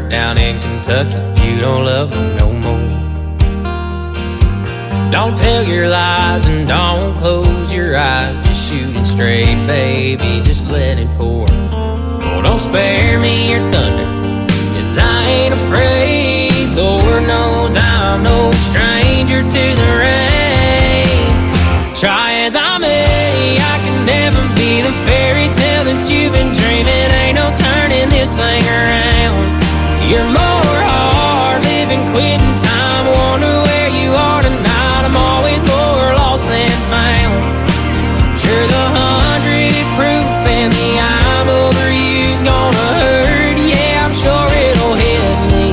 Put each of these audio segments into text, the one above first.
her down in Kentucky. You don't love me no more. Don't tell your lies and don't close your eyes. Just shoot it straight, baby, just let it pour. Oh, don't spare me your thunder, 'cause I ain't afraid. Lord knows I'm no stranger to the rain. Try as I may, I can never be the fairy tale that you've been dreaming. Ain't no turning this thing around. You're more hard living, quitting time. Wonder where you are tonight. I'm always more lost than found. Sure, the 100 proof and the I'm over you's gonna hurt. Yeah, I'm sure it'll hit me,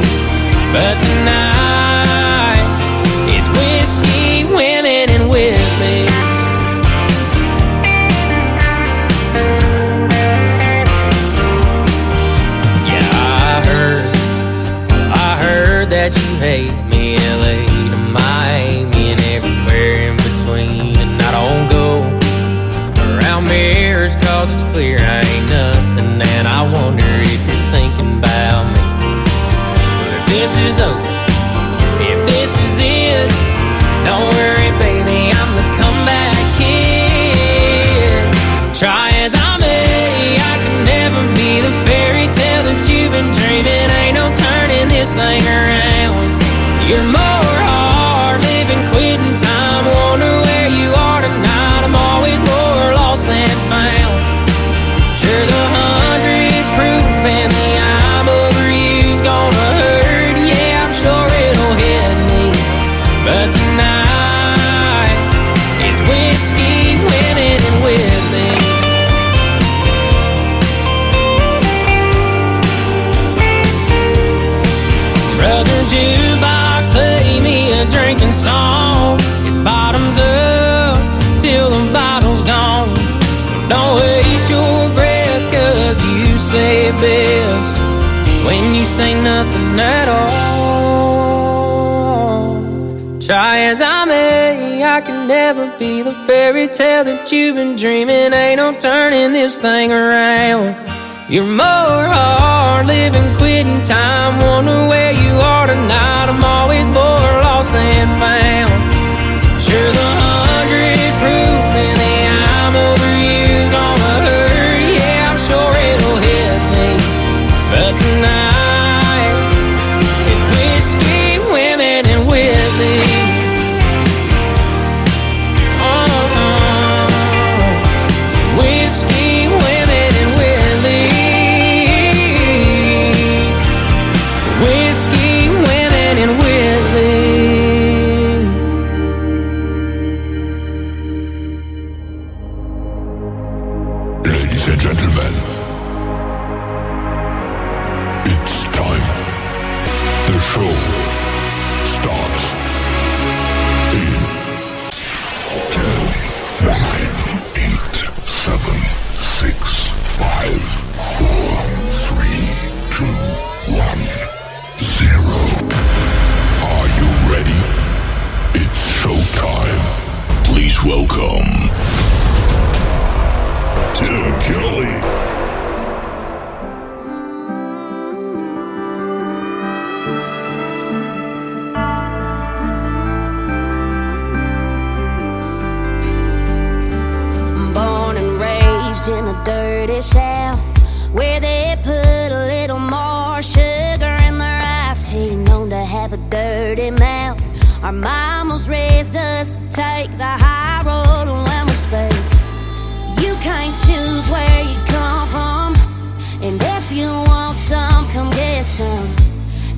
but tonight it's whiskey, women, and with me. That you hate me, LA to Miami and everywhere in between. And I don't go around mirrors 'cause it's clear I ain't nothing. And I wonder if you're thinking about me. But if this is over, if this is it, don't worry baby, I'm the comeback kid. Try as I may, I can never be the fairy tale that you've been dreaming. Ain't no turning this thing around. You're more hard living, quitting time. Wonder where you are tonight. I'm always more lost than found. Sure, the 100 proof and the I'm over you's gonna hurt. Yeah, I'm sure it'll hit me, but tonight it's whiskey, women, and with me. Brother jukebox, play me a drinking song. It's bottoms up till the bottle's gone. Don't waste your breath, 'cause you say it best when you say nothing at all. Try as I may, I can never be the fairy tale that you've been dreaming. Ain't no turning this thing around. You're more hard living, quitting time. Wonder where you are tonight. I'm always more lost than found. Sure, the 100 proof and the I'm over you gonna hurt. Yeah, I'm sure it'll hit me, but tonight it's whiskey, women, and with me. Whiskey, women, and with me. Whiskey, women, and with me. Ladies and gentlemen, it's time. The show starts in 10, 9, 8, 7, 6, 5, 4, 3, 2, 1, 0. Are you ready? It's showtime. Please welcome Tim Kelly. Born and raised in the dirty South, where they put a little more sugar in their iced tea, known to have a dirty mouth. Our mamas raised us to take the high road, and when we speak, you can't choose where you come from. And if you want some, come get some.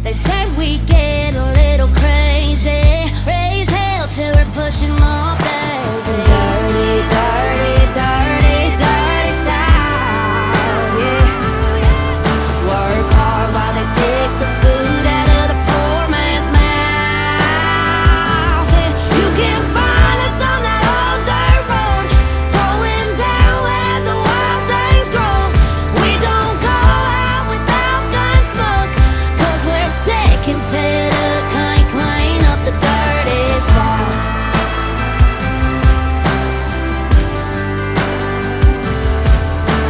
They said we get a little crazy, raise hell till we're pushing more daisy. Dirty, dirty, dirty, dirty South, yeah. Work hard while they take the food out of the poor man's mouth. And you can find us on that old dirt road, going down where the wild things grow. We don't go out without gun smoke, 'cause we're sick and fed up, can't clean up the dirty South.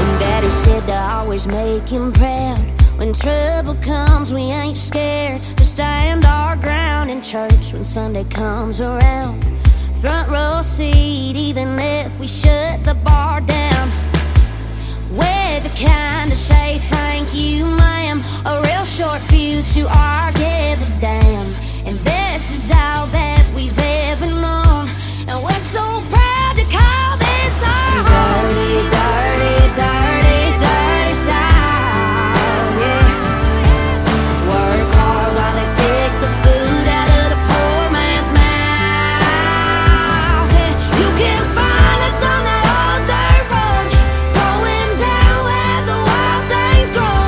And Daddy said to always make him proud when when trouble comes, we ain't scared to stand our ground in church when Sunday comes around. Front row seat, even if we shut the bar down. We're the kind to say thank you, ma'am, a real short fuse to argue the dam. And this is all that we've ever known, and we're so proud to call this our home. Dirty, dirty, dirty, dirty South, yeah. Work hard while they take the food out of the poor man's mouth. And you can find us on that old dirt road, going down where the wild things grow.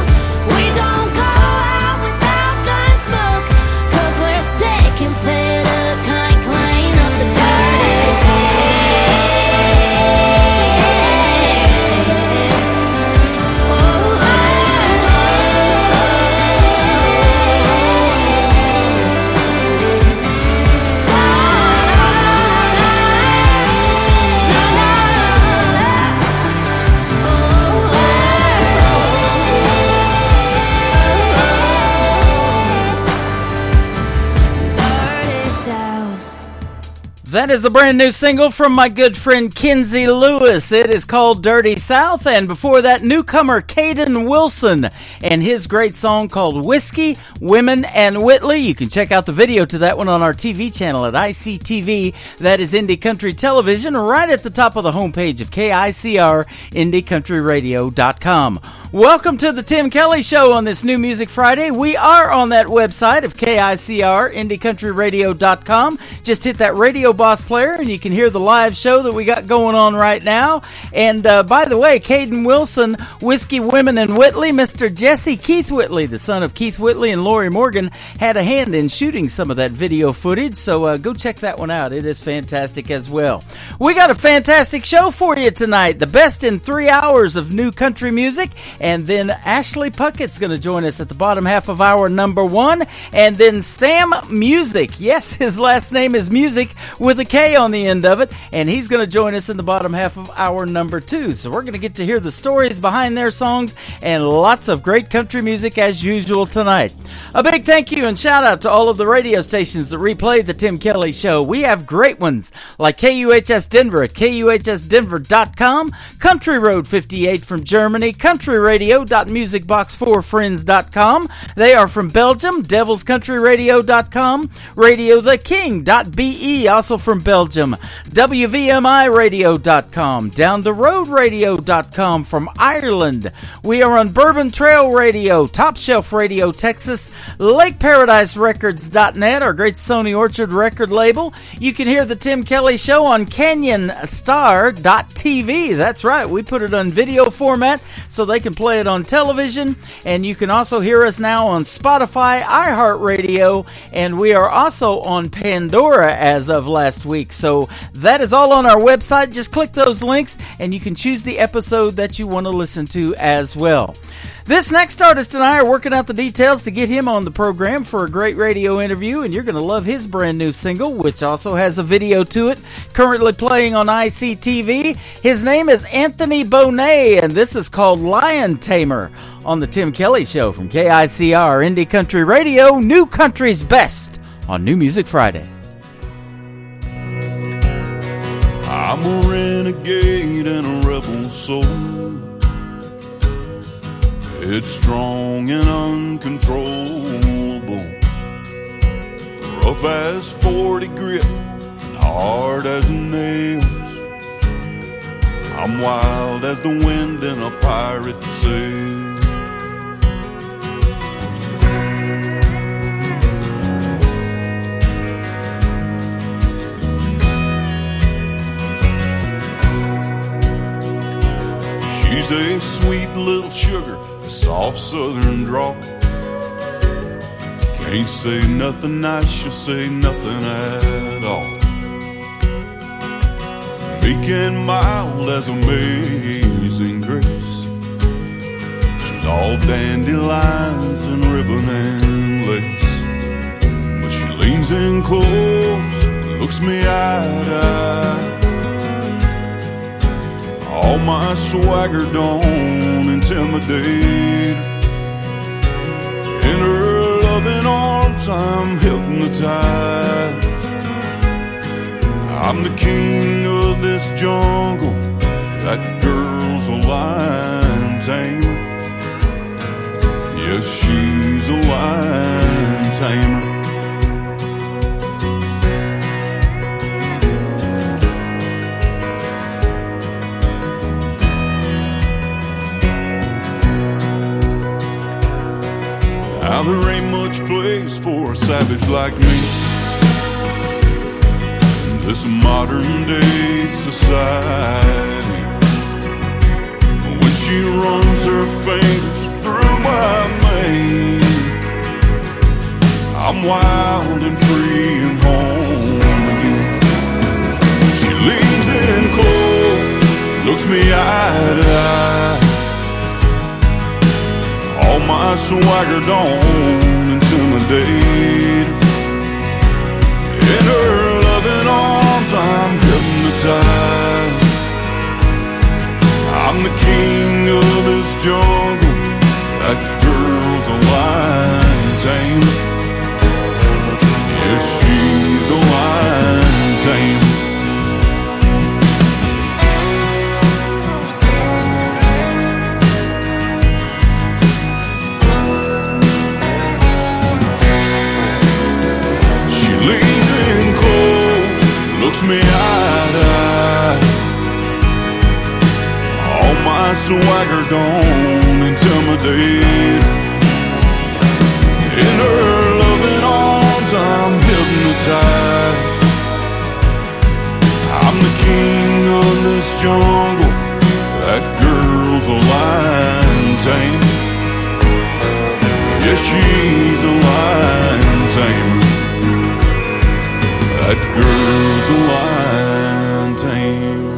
We don't go out without gun smoke, 'cause we're sick and fed up, can't clean up the dirty. Dirty South. That is the brand new single from my good friend Kenzie Lewis. It is called Dirty South, and before that, newcomer Caden Wilson and his great song called Whiskey, Women, and Whitley. You can check out the video to that one on our TV channel at ICTV. That is Indie Country Television, right at the top of the homepage of KICR, IndieCountryRadio.com. Welcome to the Tim Kelly Show on this New Music Friday. We are on that website of KICR, IndieCountryRadio.com. Just hit that Radio Boss player and you can hear the live show that we got going on right now. And by the way, Caden Wilson, Whiskey, Women, and Whitley, Mr. Jesse Keith Whitley, the son of Keith Whitley and Lori Morgan, had a hand in shooting some of that video footage. So go check that one out. It is fantastic as well. We got a fantastic show for you tonight. The best in 3 hours of new country music. And then Ashley Puckett's going to join us at the bottom half of hour number 1. And then Sam Music. Yes, his last name is Music with a K on the end of it. And he's going to join us in the bottom half of hour number 2. So we're going to get to hear the stories behind their songs and lots of great country music as usual tonight. A big thank you and shout out to all of the radio stations that replay the Tim Kelly Show. We have great ones like KUHS Denver at KUHSdenver.com, Country Road 58 from Germany, countryradio.musicbox4friends.com. They are from Belgium, devilscountryradio.com, radiotheking.be, also from Belgium, WVMIradio.com, downtheroadradio.com from Ireland. We are on Bourbon Trail Radio, Top Shelf Radio Texas, LakeParadiseRecords.net, our great Sony Orchard record label. You can hear the Tim Kelly Show on CanyonStar.tv. That's right, we put it on video format so they can play it on television. And you can also hear us now on Spotify, iHeartRadio, and we are also on Pandora as of last week. So that is all on our website. Just click those links and you can choose the episode that you want to listen to as well. This next artist and I are working out the details to get him on the program for a great radio interview, and you're going to love his brand new single, which also has a video to it, currently playing on ICTV. His name is Anthony Bonet, and this is called Lion Tamer on the Tim Kelly Show from KICR, Indie Country Radio, New Country's Best on New Music Friday. I'm a renegade and a rebel soul, headstrong and uncontrollable, rough as 40 grit and hard as nails. I'm wild as the wind in a pirate's sail. She's a sweet little sugar, a soft southern drawl. Can't say nothing nice, she'll say nothing at all. Meek and mild as amazing grace, she's all dandelions and ribbon and lace. But she leans in close, looks me eye to eye. All my swagger don't intimidate her. arms, I'm hypnotized. I'm the king of this jungle. That girl's a lion tamer. Yes, she's a lion tamer. Now there ain't much place for a savage like me in this modern day society. When she runs her fingers through my mane, I'm wild and free and home again. She leans in close, looks me eye to eye. All my swagger don't intimidate. In her loving arms, I'm hypnotized. I'm the king of this jungle. That girl's a lion tamer. Yes, she's a lion tamer. Me eye to eye. All my swagger don't intimidate. In her loving arms, I'm hypnotized. I'm the king of this jungle. That girl's a lion tamer. Yes, she's a lion tamer. That girl's a lion tamer.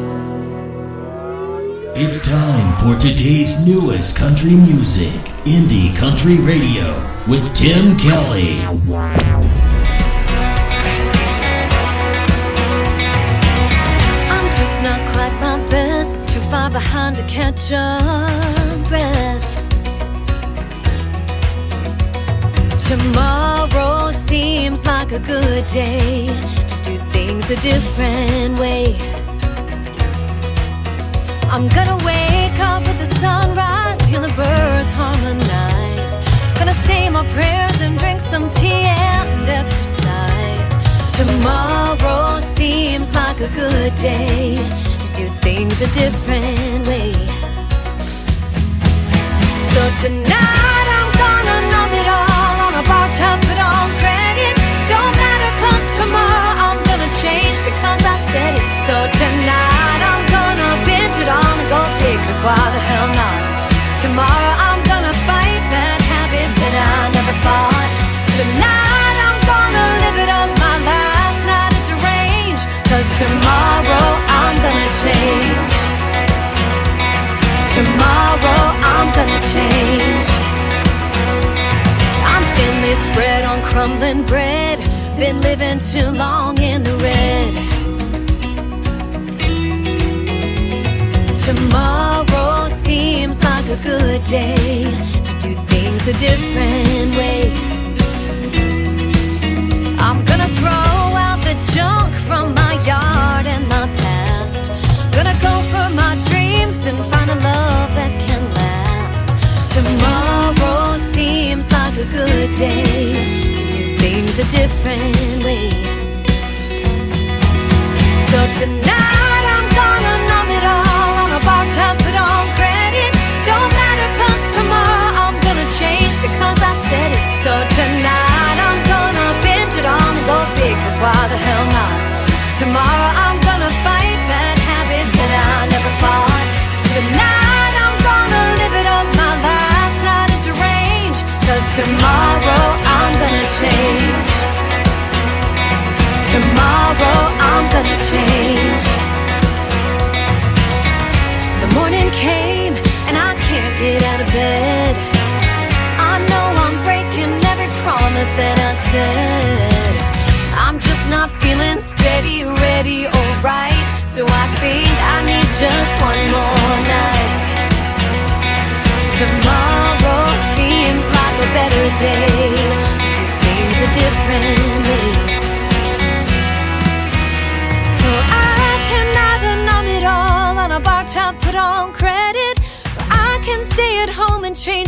It's time for today's newest country music, Indie Country Radio, with Tim Kelly. I'm just not quite my best, too far behind to catch a breath. Tomorrow seems like a good day to do things a different way. I'm gonna wake up with the sunrise, hear the birds harmonize. Gonna say my prayers and drink some tea and exercise. Tomorrow seems like a good day to do things a different way. So tonight I'm gonna numb it all on a bar top, put on credit. Don't matter, cause tomorrow I'm gonna change because I said it. So tonight I'm gonna binge it all and go big, cause why the hell not? Tomorrow I'm gonna fight bad habits that I never fought. Tonight I'm gonna live it up, my last night at the range, cause tomorrow I'm gonna change. Tomorrow I'm gonna change. I'm thinly spread on crumbling bread, been living too long in the red. Tomorrow seems like a good day to do things a different way. I'm gonna throw out the junk from my yard and my past. Gonna go for my dreams and find a love that can last. Tomorrow seems like a good day to do things a different way. So tonight I'm gonna numb it all on a bar top, put on credit. Don't matter, cause tomorrow I'm gonna change because I said it. So tonight I'm gonna binge it all and go big, cause why the hell not? Tomorrow I'm gonna fight bad habits that I never fought. Tonight I'm gonna live it up, my last night at the range, cause tomorrow I'm gonna change. Tomorrow I'm gonna change. The morning came and I can't get out of bed. I know I'm breaking every promise that I said. I'm just not feeling steady, ready, or right. So I think I need just one more night. Tomorrow seems like a better day to do things a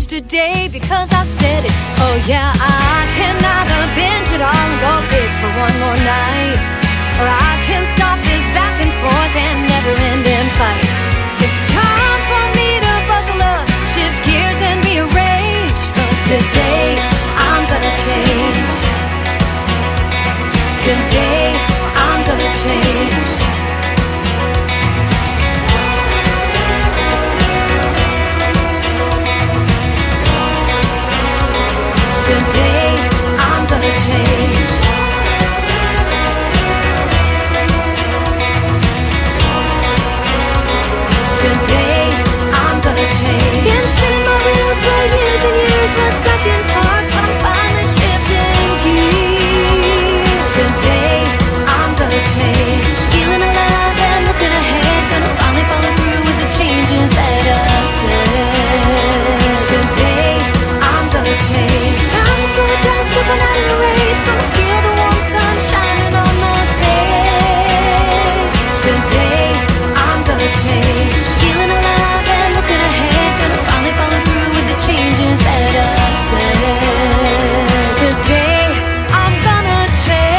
change today because I said it. Oh yeah, I can either binge it all and go big for one more night, or I can stop this back and forth and never-ending fight. It's time for me to buckle up, shift gears and rearrange, 'cause today I'm gonna change. Today I'm gonna change. Today I'm gonna change. Today I'm gonna change. Been spinning my wheels for years and years, was stuck in park, but I'm finally shifting gears. Today I'm gonna change. Feeling alive and looking ahead, gonna finally follow through with the changes that I said. Today I'm gonna change. Time to slow down, slipping out of the race, gonna feel the warm sun shining on my face. Today I'm gonna change. Feeling alive and looking ahead, gonna finally follow through with the changes that I said. Today I'm gonna change.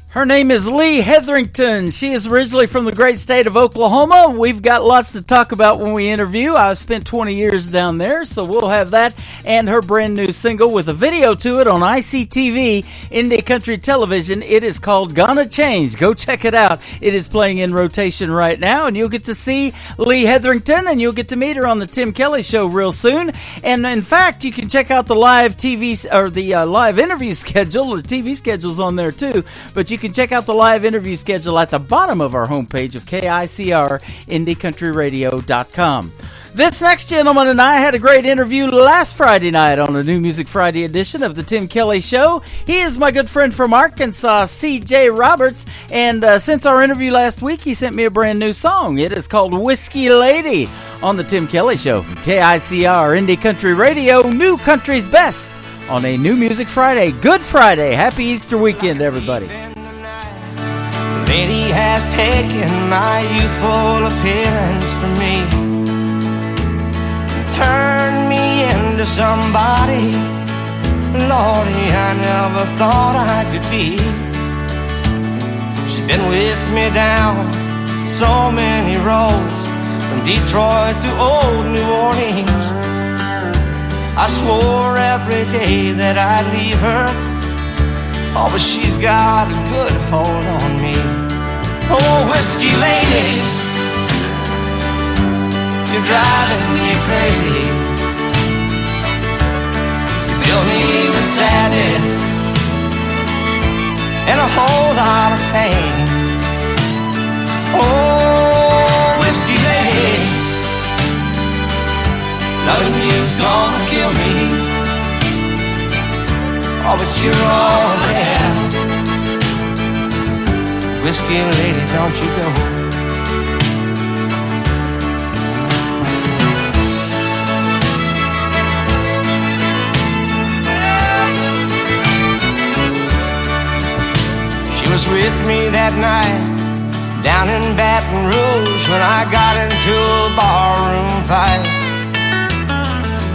Her name is Lee Hetherington. She is originally from the great state of Oklahoma. We've got lots to talk about when we interview. I've spent 20 years down there, so we'll have that and her brand new single with a video to it on ICTV, Indie Country Television. It is called Gonna Change. Go check it out. It is playing in rotation right now, and you'll get to see Lee Hetherington, and you'll get to meet her on the Tim Kelly Show real soon. And in fact, you can check out the live TV or the live interview schedule. The TV schedule's on there too, but you can check out the live interview schedule at the bottom of our homepage of KICR, IndieCountryRadio.com. This next gentleman and I had a great interview last Friday night on the New Music Friday edition of the Tim Kelly Show. He is my good friend from Arkansas, C.J. Roberts, and since our interview last week, he sent me a brand new song. It is called Whiskey Lady on the Tim Kelly Show from KICR, Indie Country Radio, New Country's Best on a New Music Friday. Good Friday. Happy Easter weekend, everybody. The lady has taken my youthful appearance from me, turned me into somebody, Lordy, I never thought I could be. She's been with me down so many roads, from Detroit to old New Orleans. I swore every day that I'd leave her, oh, but she's got a good hold on me. Oh, whiskey lady, you're driving me crazy. You fill me with sadness and a whole lot of pain. Oh, whiskey lady, loving you's gonna kill me. Oh, but you're all there. Whiskey lady, don't you go. She was with me that night down in Baton Rouge when I got into a barroom fight.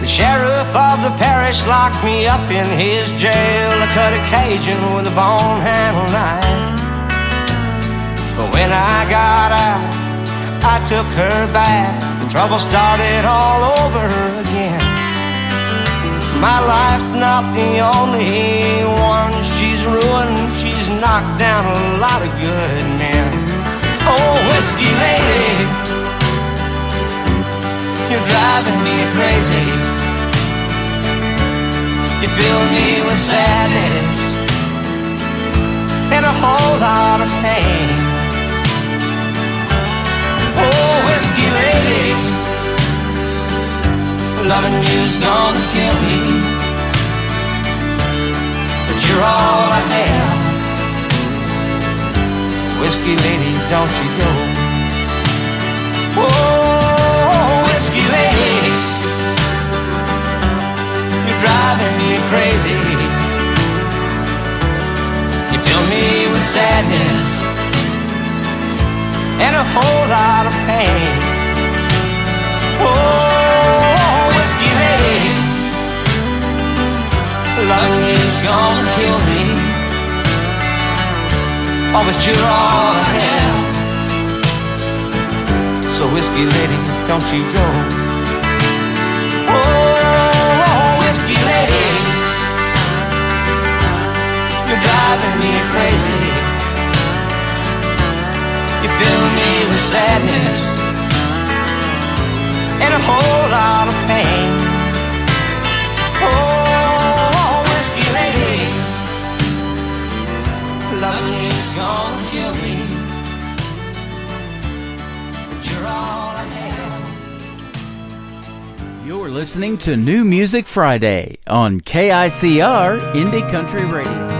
The sheriff of the parish locked me up in his jail. I cut a Cajun with a bone handle knife. But when I got out, I took her back. The trouble started all over again. My life's not the only one she's ruined. She's knocked down a lot of good men. Oh, whiskey lady, you're driving me crazy. You fill me with sadness and a whole lot of pain. Oh, whiskey lady, loving you's gonna kill me, but you're all I have. Whiskey lady, don't you go. Oh, whiskey lady, you're driving me crazy. You fill me with sadness and a whole lot of pain. Oh, whiskey lady, loving you's gonna kill me. Oh, but you're all I have. So whiskey lady, don't you go. Oh, whiskey lady, you're driving me crazy. You fill me with sadness and a whole lot of pain. Oh, whiskey lady, loving you's gonna kill me. But you're all I have. You're listening to New Music Friday on KICR Indie Country Radio.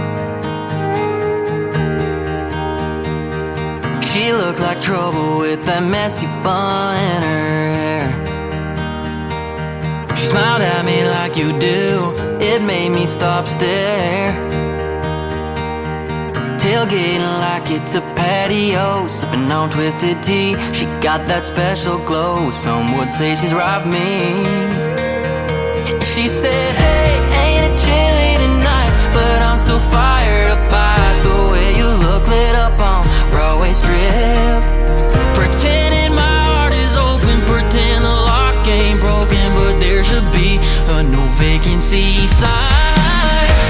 She looked like trouble with that messy bun in her hair. She smiled at me like you do. It made me stop stare. Tailgating like it's a patio, sipping on twisted tea. She got that special glow. Some would say she's robbed me. She said, hey, ain't it chilly tonight? But I'm still fired up by the way you look lit up on Broadway Strip. Pretending my heart is open, pretend the lock ain't broken, but there should be a no vacancy sign.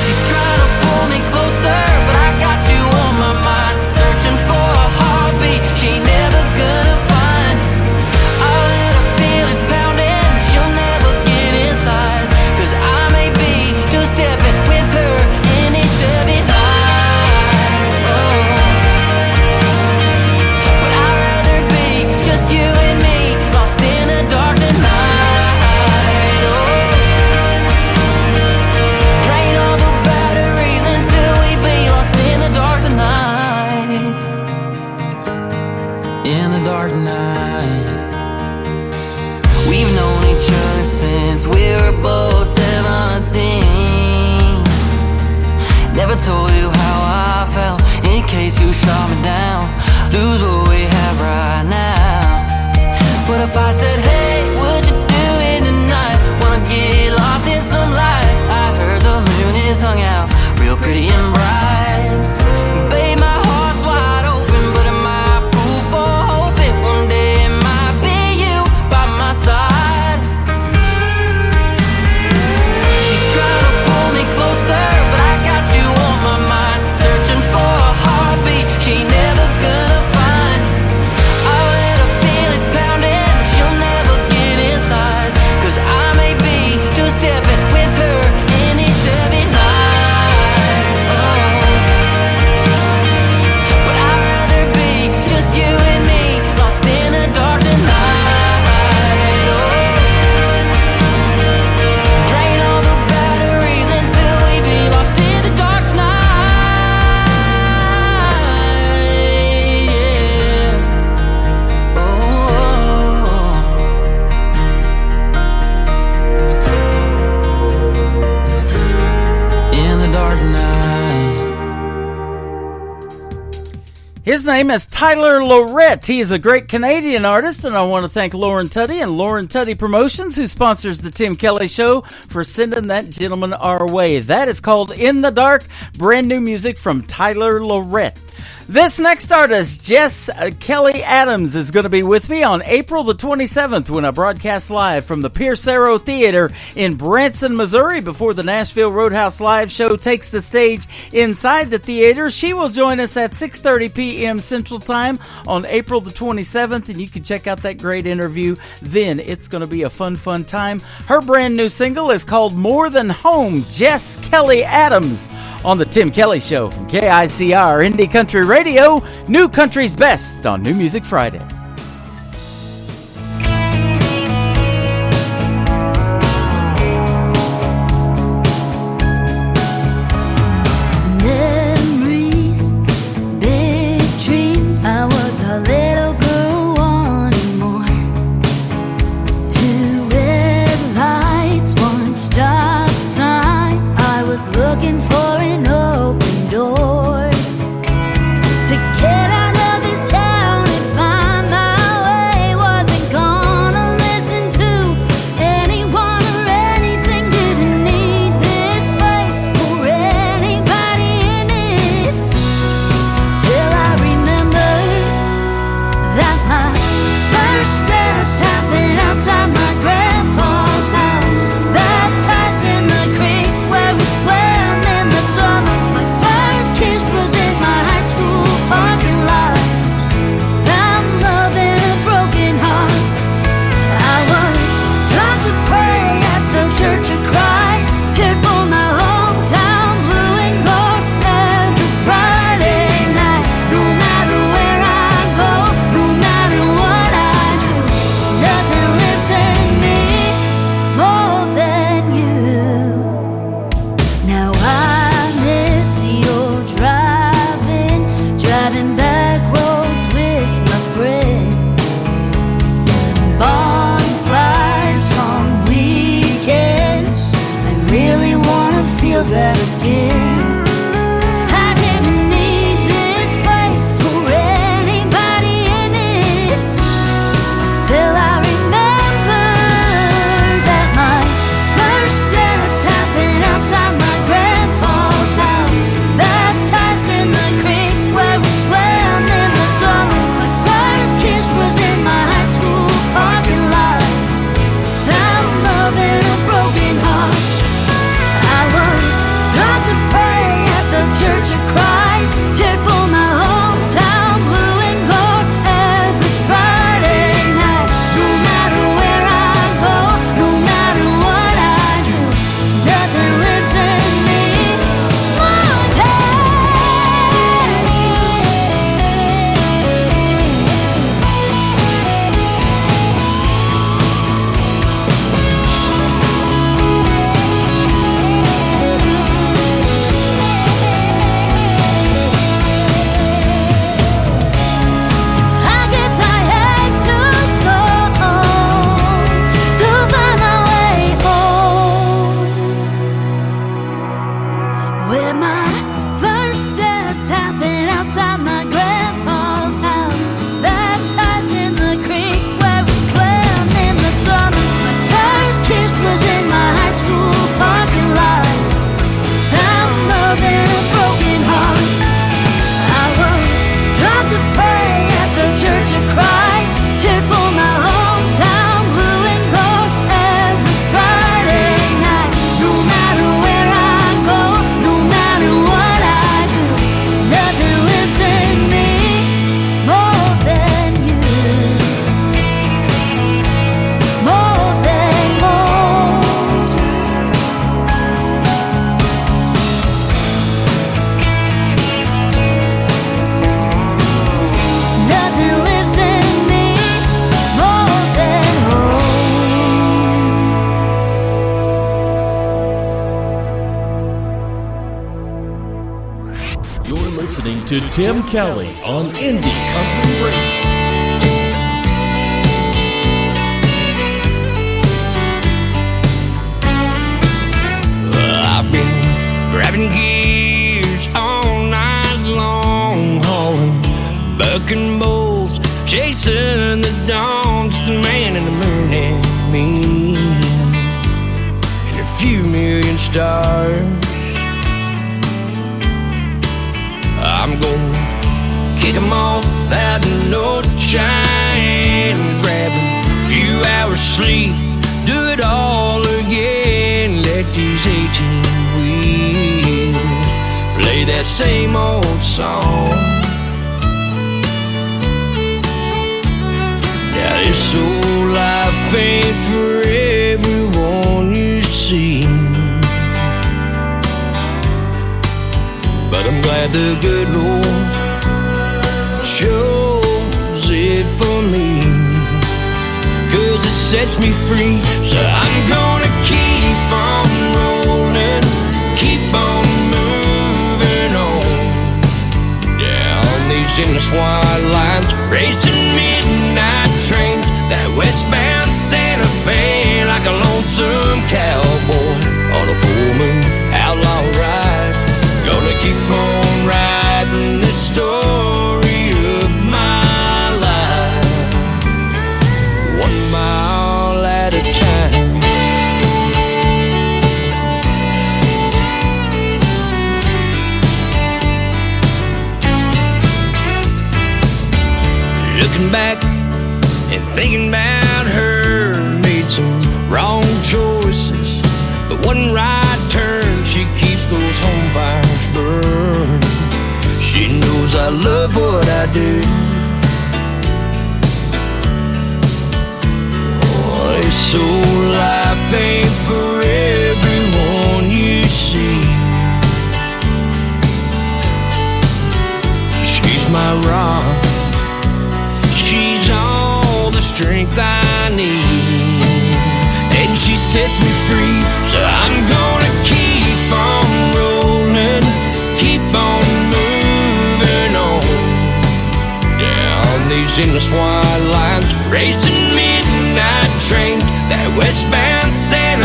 She's trying to pull me closer, but I got you on my mind, searching for a heartbeat she ain't never gonna find. I'll let her feel it pounding, but she'll never get inside, 'cause I may be two-stepping with her in these Chevy nights. Oh. But I'd rather be just you and me, lost in the dark tonight. Oh. Drain all the batteries until we be lost in the dark tonight. In the dark tonight. We've known each other since we were both 17. Never told you how I felt in case you shot me down. Lose what we have right now. What if I said, hey, would you do it tonight? Wanna get lost in some light. I heard the moon is hung out real pretty and bright. Babe, my heart's wide open, but am I fool for hoping one day it might be you by my side? She's trying to pull me closer, but I got you on my mind, searching for a heartbeat she ain't never gonna find. I'll let her feel it pounding, but she'll never get inside, 'cause I may be two-stepping with her in these Chevy nights. Oh. But I'd rather be just you and me, lost in the dark tonight. Oh. Drain all the batteries until we be lost in the dark tonight. Yeah. Oh. In the dark night. His name is Tyler Lorette. He is a great Canadian artist, and I want to thank Lauren Tuddy and Lauren Tuddy Promotions, who sponsors the Tim Kelly Show, for sending that gentleman our way. That is called In the Dark, brand new music from Tyler Lorette. This next artist, Jess Kelly Adams, is going to be with me on April the 27th when I broadcast live from the Pierce Arrow Theater in Branson, Missouri, before the Nashville Roadhouse Live show takes the stage inside the theater. She will join us at 6:30 p.m. Central Time on April the 27th, and you can check out that great interview then. It's going to be a fun time. Her brand new single is called More Than Home. Jess Kelly Adams on the Tim Kelly Show from KICR Indie Country Radio, New Country's Best on New Music Friday. Memories, big dreams. I was a little girl wanting more. 2 red lights, 1 stop sign. I was looking for an open door to get out of this town and find feel that again. I didn't need this place for anybody in it, till I remembered that my first steps happened outside my grandpa's house, baptized in the creek where we swam in the summer. My first kiss was in my high school parking lot. Found love in a broken heart. I was taught to pray at the Church of Christ, cheered for my hometown blue and gold every Friday night. No matter where I go, no matter what I do, nothing lives in me more I guess I had to go to find my way home, where my first steps happened outside my grandpa's house, baptized in the creek where we swam in the summer. My first kiss was in my high school parking lot. Found love in a broken heart. I was taught to pray at the Church of Christ, cheered for my hometown blue and gold every Friday night. No matter where I go, no matter what I do, nothing lives in me more than you, more than most. Nothing lives in me more than home. You're listening to Tim Kelly on Indie Country Radio. I've been grabbing gears all night long, hauling bucking bulls, chasing the dawn. Just a man and the moon and me, and a few million stars. I'm gonna kick 'em off out in no shine, grab a few hours sleep, do it all again. Let these 18 wheels play that same old song. Now this old life ain't for everyone, you see, but I'm glad the good Lord chose it for me, 'cause it sets me free. So I'm gonna keep on rolling, keep on moving on down these endless wide lines, racing midnight trains, that westbound Santa Fe, like a lonesome cowboy on a full moon outlaw ride. Gonna keep on riding this story of my life, 1 mile at a time. Looking back and thinking about her, made some wrong choices, but one right turn, she keeps those home fires burn. She knows I love what I do. Oh, this old life ain't for everyone, you see. She's my rock, she's all the strength I need, and she sets me free. So I'm gonna keep on rolling, keep on moving on down these endless wide lines, racing midnight trains, that westbound Santa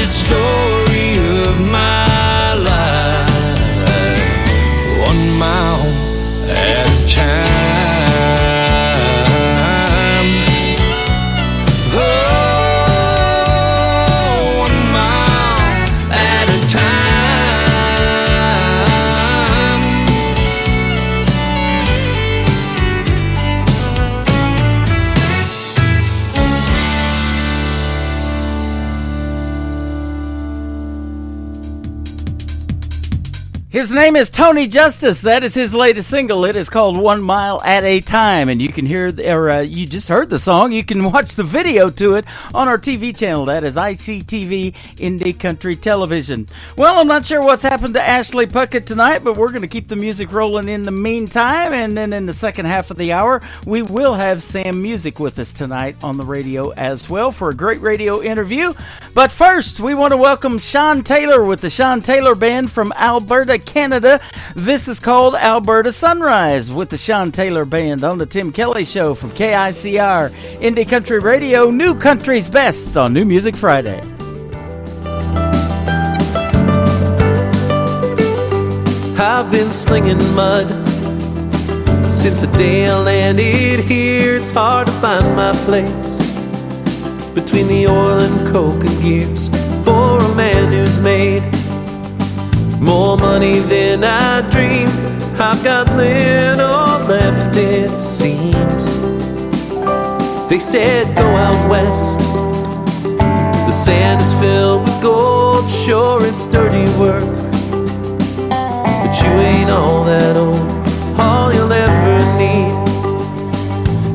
story of my life, 1 mile at a time. Oh, 1 mile at a time. His name is Tony Justice. That is his latest single. It is called 1 Mile at a Time. And you can hear, you just heard the song. You can watch the video to it on our TV channel. That is ICTV Indie Country Television. Well, I'm not sure what's happened to Ashley Puckett tonight, but we're going to keep the music rolling in the meantime. And then in the second half of the hour, we will have Sam Music with us tonight on the radio as well for a great radio interview. But first, we want to welcome Sean Taylor with the Sean Taylor Band from Alberta, Canada. This is called Alberta Sunrise with the Sean Taylor Band on the Tim Kelly Show from KICR Indie Country Radio, New Country's Best on New Music Friday. I've been slinging mud since the day I landed here. It's hard to find my place between the oil and coke and gears for a man who's made more money than I dreamed. I've got little left, it seems. They said go out west, the sand is filled with gold. Sure, it's dirty work, but you ain't all that old. All you'll ever need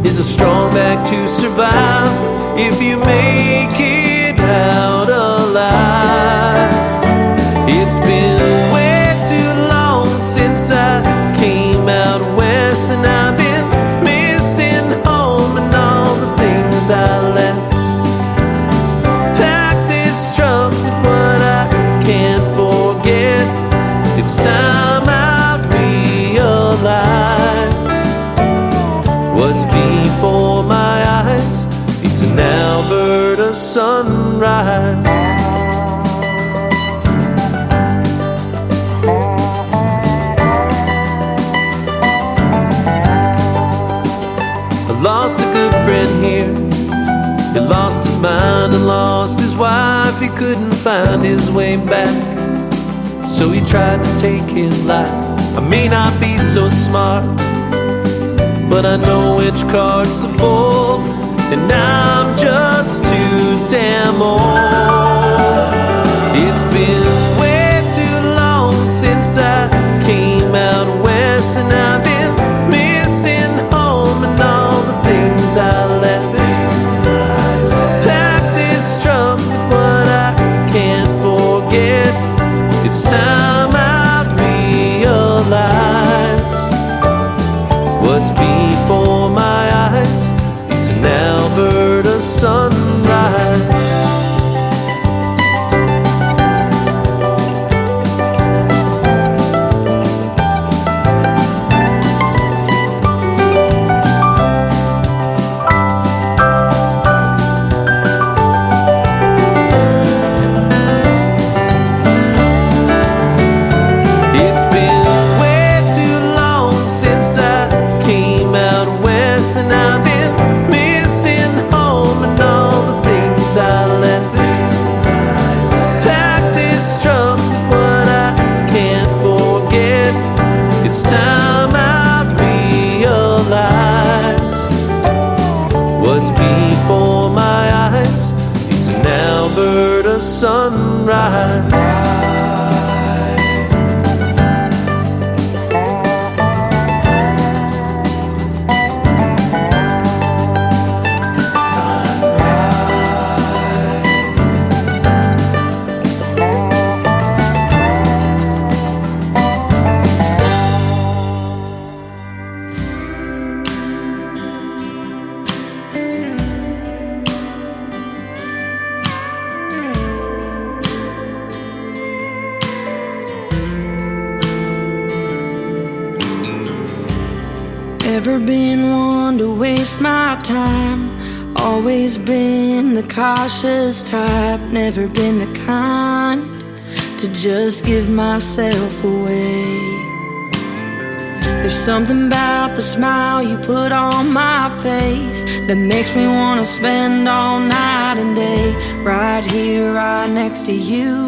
is a strong back to survive if you make it out alive. It's been way too long since I came out west, and I've been missing home and all the things I left. Pack this truck with what I can't forget. It's time I realize what's before my eyes. It's an Alberta sunrise. Lost a good friend here. He lost his mind and lost his wife. He couldn't find his way back, so he tried to take his life. I may not be so smart, but I know which cards to fold, and I'm just too damn old. It's been way too long since I came out west, and I've been missing home and all the things I left. Pack this truck with what I can't forget. It's time I realize what's before my eyes. It's an Alberta sunrise. Sunrise. Ever been one to waste my time? Always been the cautious type, never been the kind to just give myself away. There's something about the smile you put on my face that makes me wanna spend all night and day right here, right next to you.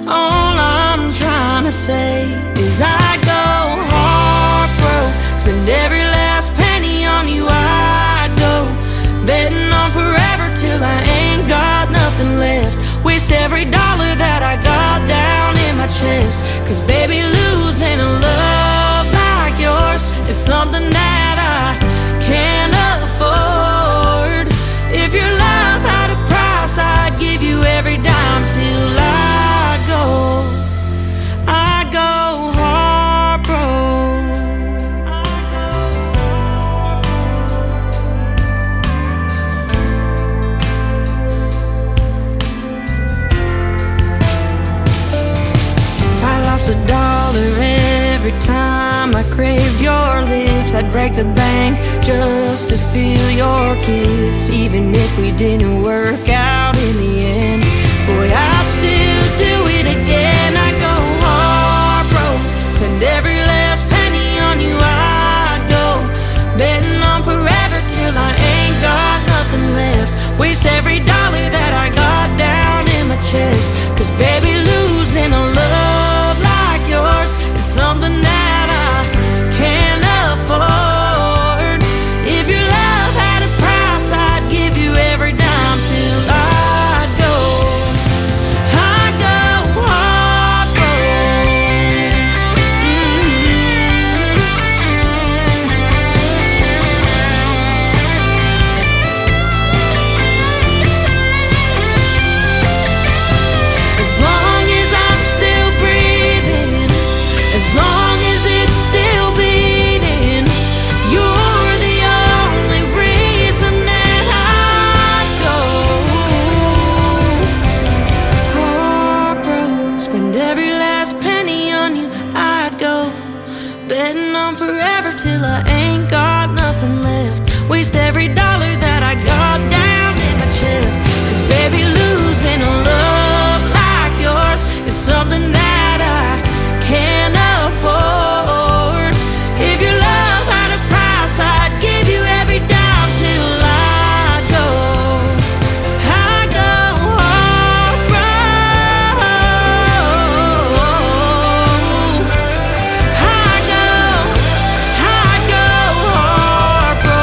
All I'm trying to say is I go heartbroken, spend every last penny on you. I'd go betting on forever till I ain't got nothing left. Waste every dollar that I got down in my chest. Cause baby, losing a love like yours is something that I can't afford. If your love had a price, I'd give you every dime till I'd go heartbroken. $1 every time I craved your lips. I'd break the bank just to feel your kiss. Even if we didn't work out in the end, boy, I'd still do it again. I go heartbroken, spend every last penny on you. I'd go betting on forever till I ain't got nothing left. Waste every dollar that I got down in my chest. Cause baby, losing a love like yours is something that I can't afford. If your love had a price, I'd give you every dime till I'd go heartbroken. As long as I'm still breathing, as long as it's still beating, you're the only reason that I'd go heartbroken, spend every last penny on you. I'd go betting on forever till I ain't got nothing left. Waste every dollar that I got down in my chest. Cause baby, losing a love like yours is something that I can't afford. If your love had a price, I'd give you every dime till I'd go heartbroken. I'd go heartbroken.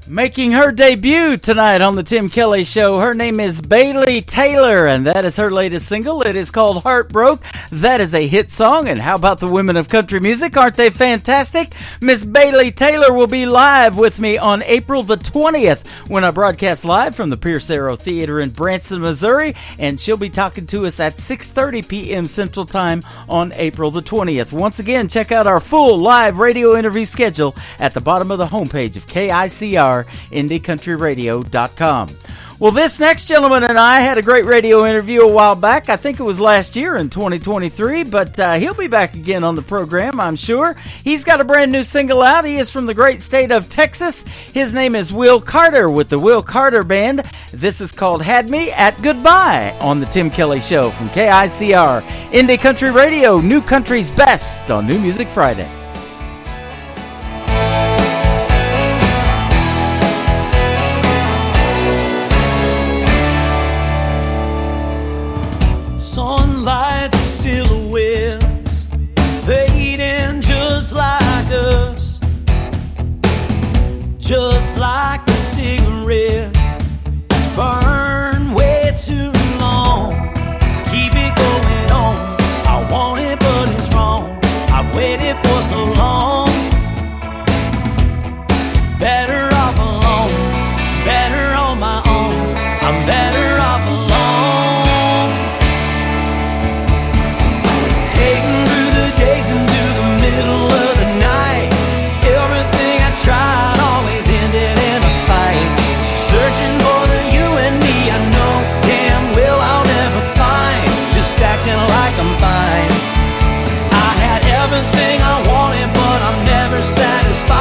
Making her debut tonight on the Tim Kelly Show, her name is Bailey Taylor, and that is her latest single. It is called Heartbroke. That is a hit song, and how about the women of country music? Aren't they fantastic? Miss Bailey Taylor will be live with me on April the 20th when I broadcast live from the Pierce Arrow Theater in Branson, Missouri, and she'll be talking to us at 6:30 p.m. Central Time on April the 20th. Once again, check out our full live radio interview schedule at the bottom of the homepage of KICR, IndieCountryRadio.com. Well, this next gentleman and I had a great radio interview a while back. I think it was last year in 2023, but he'll be back again on the program, I'm sure. He's got a brand new single out. He is from the great state of Texas. His name is Will Carter with the Will Carter Band. This is called Had Me at Goodbye on the Tim Kelly Show from KICR, Indie Country Radio, New Country's Best on New Music Friday. Sunlight silhouettes fading just like us, just like a cigarette that's burned way too long. Keep it going on. I want it, but it's wrong. I've waited for so long. Better off alone, better on my own. I'm better off alone. Tried always ended in a fight. Searching for the you and me I know damn well I'll never find. Just acting like I'm fine. I had everything I wanted, but I'm never satisfied.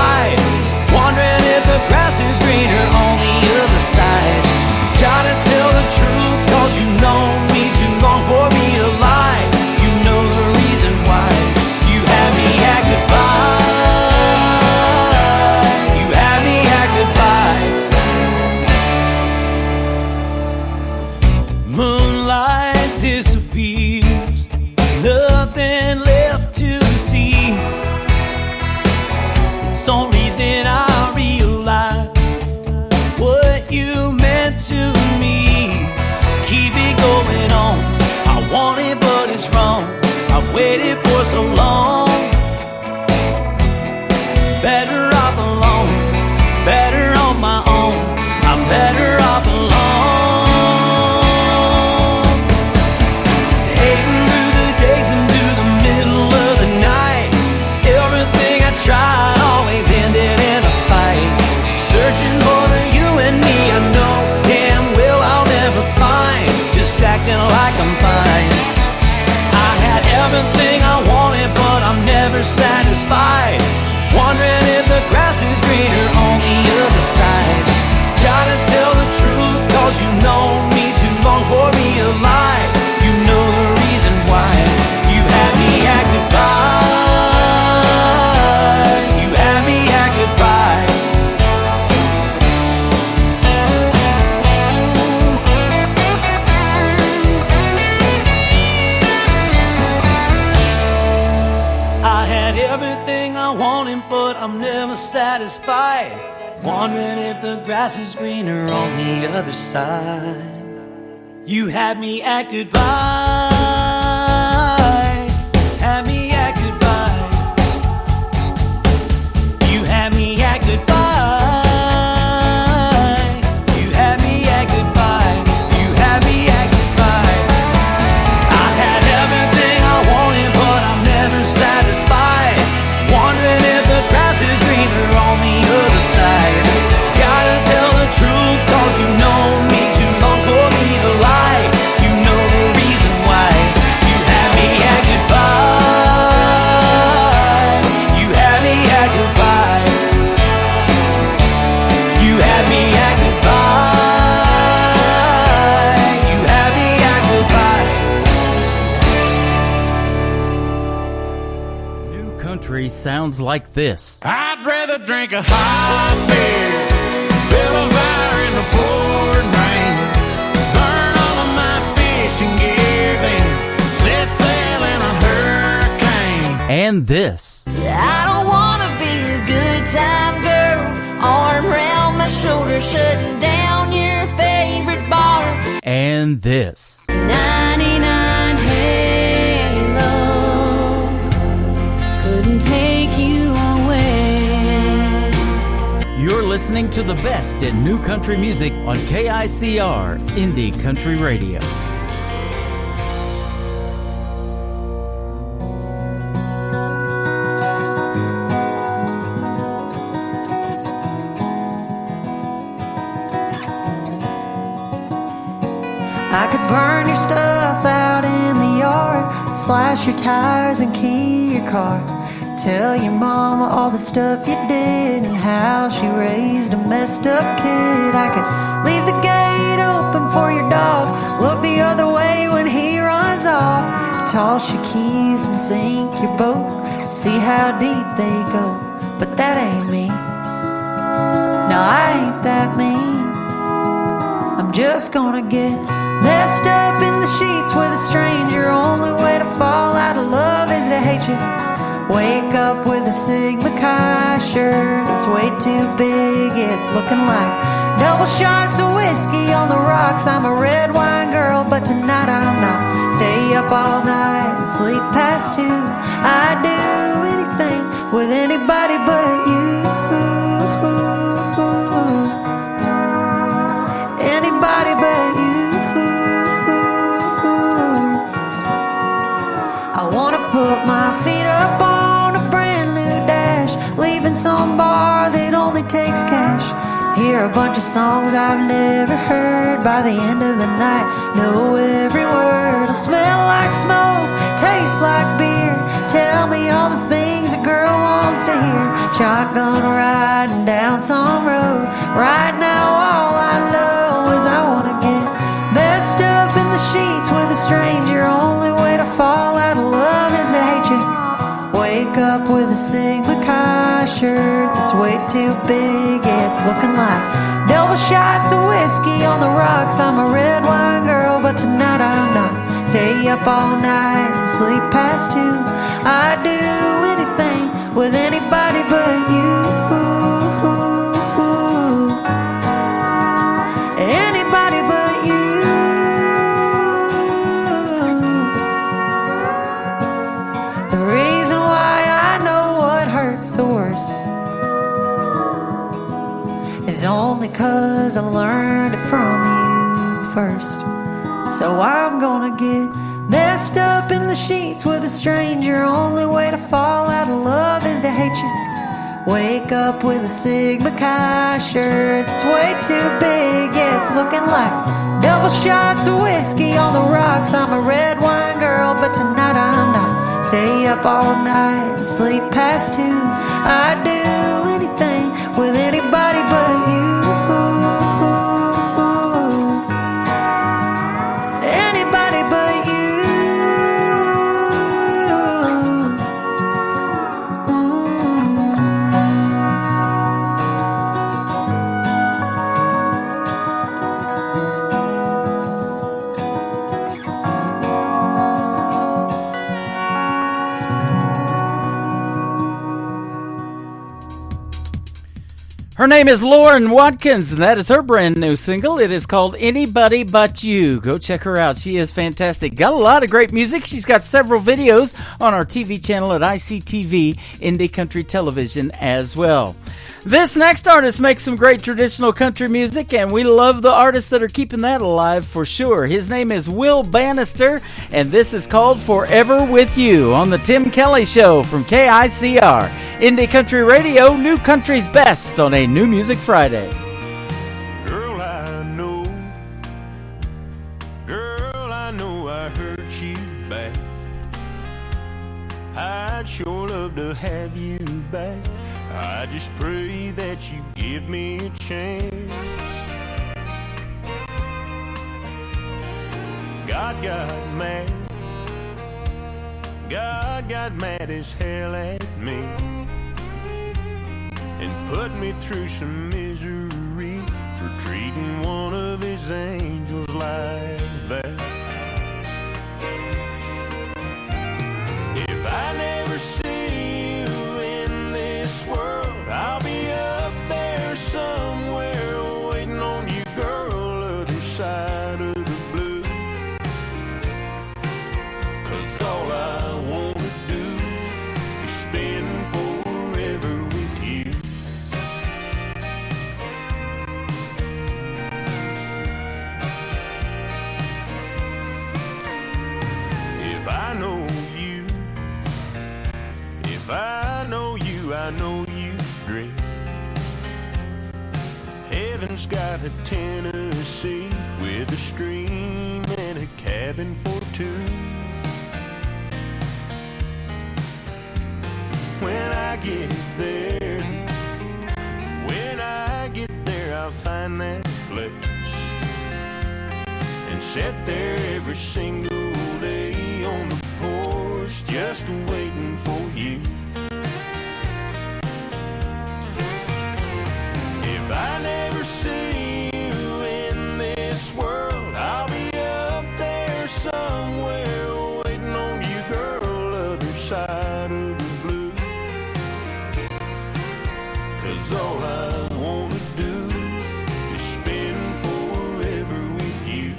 you meant to me. Keep it going on. I want it, but it's wrong. I've waited for so long. Better off alone, better on my own. I'm better off alone. Hating through the days into the middle of the night. Everything I tried always ended in a fight. Searching for the you and me I know damn well I'll never find. Just acting like I'm fine. I had everything I wanted, but I'm never satisfied. Wondering if the grass is greener on the other side. Gotta tell the truth, cause you know me too long for me to lie. You know the reason why. You had me at goodbye. You had me at goodbye. I had everything I wanted, but I'm never satisfied. Wondering if the grass is greener on the other side. You had me at goodbye. Had me at goodbye. You had me at goodbye. You had me at goodbye. You had me at goodbye. I had everything I wanted, but I'm never satisfied. Wondering if the grass is greener on the other side. Gotta tell the truth, cause you know me too long for me to lie. You know the reason why. You had me at goodbye. You had me at goodbye. You had me at goodbye. You had me at goodbye. New country sounds like this. I'd rather drink a hot beer, build a fire in the pouring rain, burn all of my fishing gear, then set sail in a hurricane. And this. I don't wanna be a good time girl, arm around my shoulder, shutting down your favorite bar. And this. 99 Halo couldn't take you away. You're listening to the best in new country music on KICR Indie Country Radio. I could burn your stuff out in the yard, slash your tires and key your car. Tell your mama all the stuff you did and how she raised a messed up kid. I could leave the gate open for your dog, look the other way when he runs off, toss your keys and sink your boat, see how deep they go. But that ain't me. No, I ain't that mean. I'm just gonna get messed up in the sheets with a stranger. Only way to fall out of love is to hate you. Wake up with a Sigma Chi shirt, it's way too big, it's looking like double shots of whiskey on the rocks. I'm a red wine girl, but tonight I'm not. Stay up all night and sleep past 2. I'd do anything with anybody but you. Anybody but you. I wanna put my feet up on a brand new dash, leaving some bar that only takes cash. Hear a bunch of songs I've never heard. By the end of the night, know every word. I'll smell like smoke, taste like beer. Tell me all the things a girl wants to hear. Shotgun riding down some road. Right now all I know is I wanna get messed up in the sheets with a stranger. Only way to fall out of love is to hate you. Wake up with a Sigma Chi shirt that's way too big, it's looking like double shots of whiskey on the rocks. I'm a red wine girl, but tonight I'm not. Stay up all night and sleep past 2. I'd do anything with anybody but you. because I learned it from you first. So I'm gonna get messed up in the sheets with a stranger. Only way to fall out of love is to hate you. Wake up with a Sigma Chi shirt. It's way too big, yeah, it's looking like double shots of whiskey on the rocks. I'm a red wine girl, but tonight I'm not. Stay up all night and sleep past 2. I'd do anything with anybody but you. Anybody but you. Her name is Lauren Watkins, and that is her brand new single. It is called Anybody But You. Go check her out. She is fantastic. Got a lot of great music. She's got several videos on our TV channel at ICTV, Indie Country Television as well. This next artist makes some great traditional country music, and we love the artists that are keeping that alive for sure. His name is Will Bannister, and this is called Forever With You on the Tim Kelly Show from KICR. Indie Country Radio, New Country's Best on a New Music Friday. Girl, I know I hurt you bad. I'd sure love to have you back. I just pray that you give me a chance. God got mad as hell at me and put me through some misery for treating one of his angels like that. If I never see you in this world, I'll be up there somewhere waiting on you, girl, other side of the blue. 'Cause all I wanna do is spend forever with you. If I know you, I know you dream. Heaven's got a Tennessee with a stream and a cabin for 2. When I get there, I'll find that place and sit there every single day on the porch just waiting for you. If I never see you in this world, I'll be up there somewhere waiting on you, girl, other side of the blue. 'Cause all I wanna do is spend forever with you.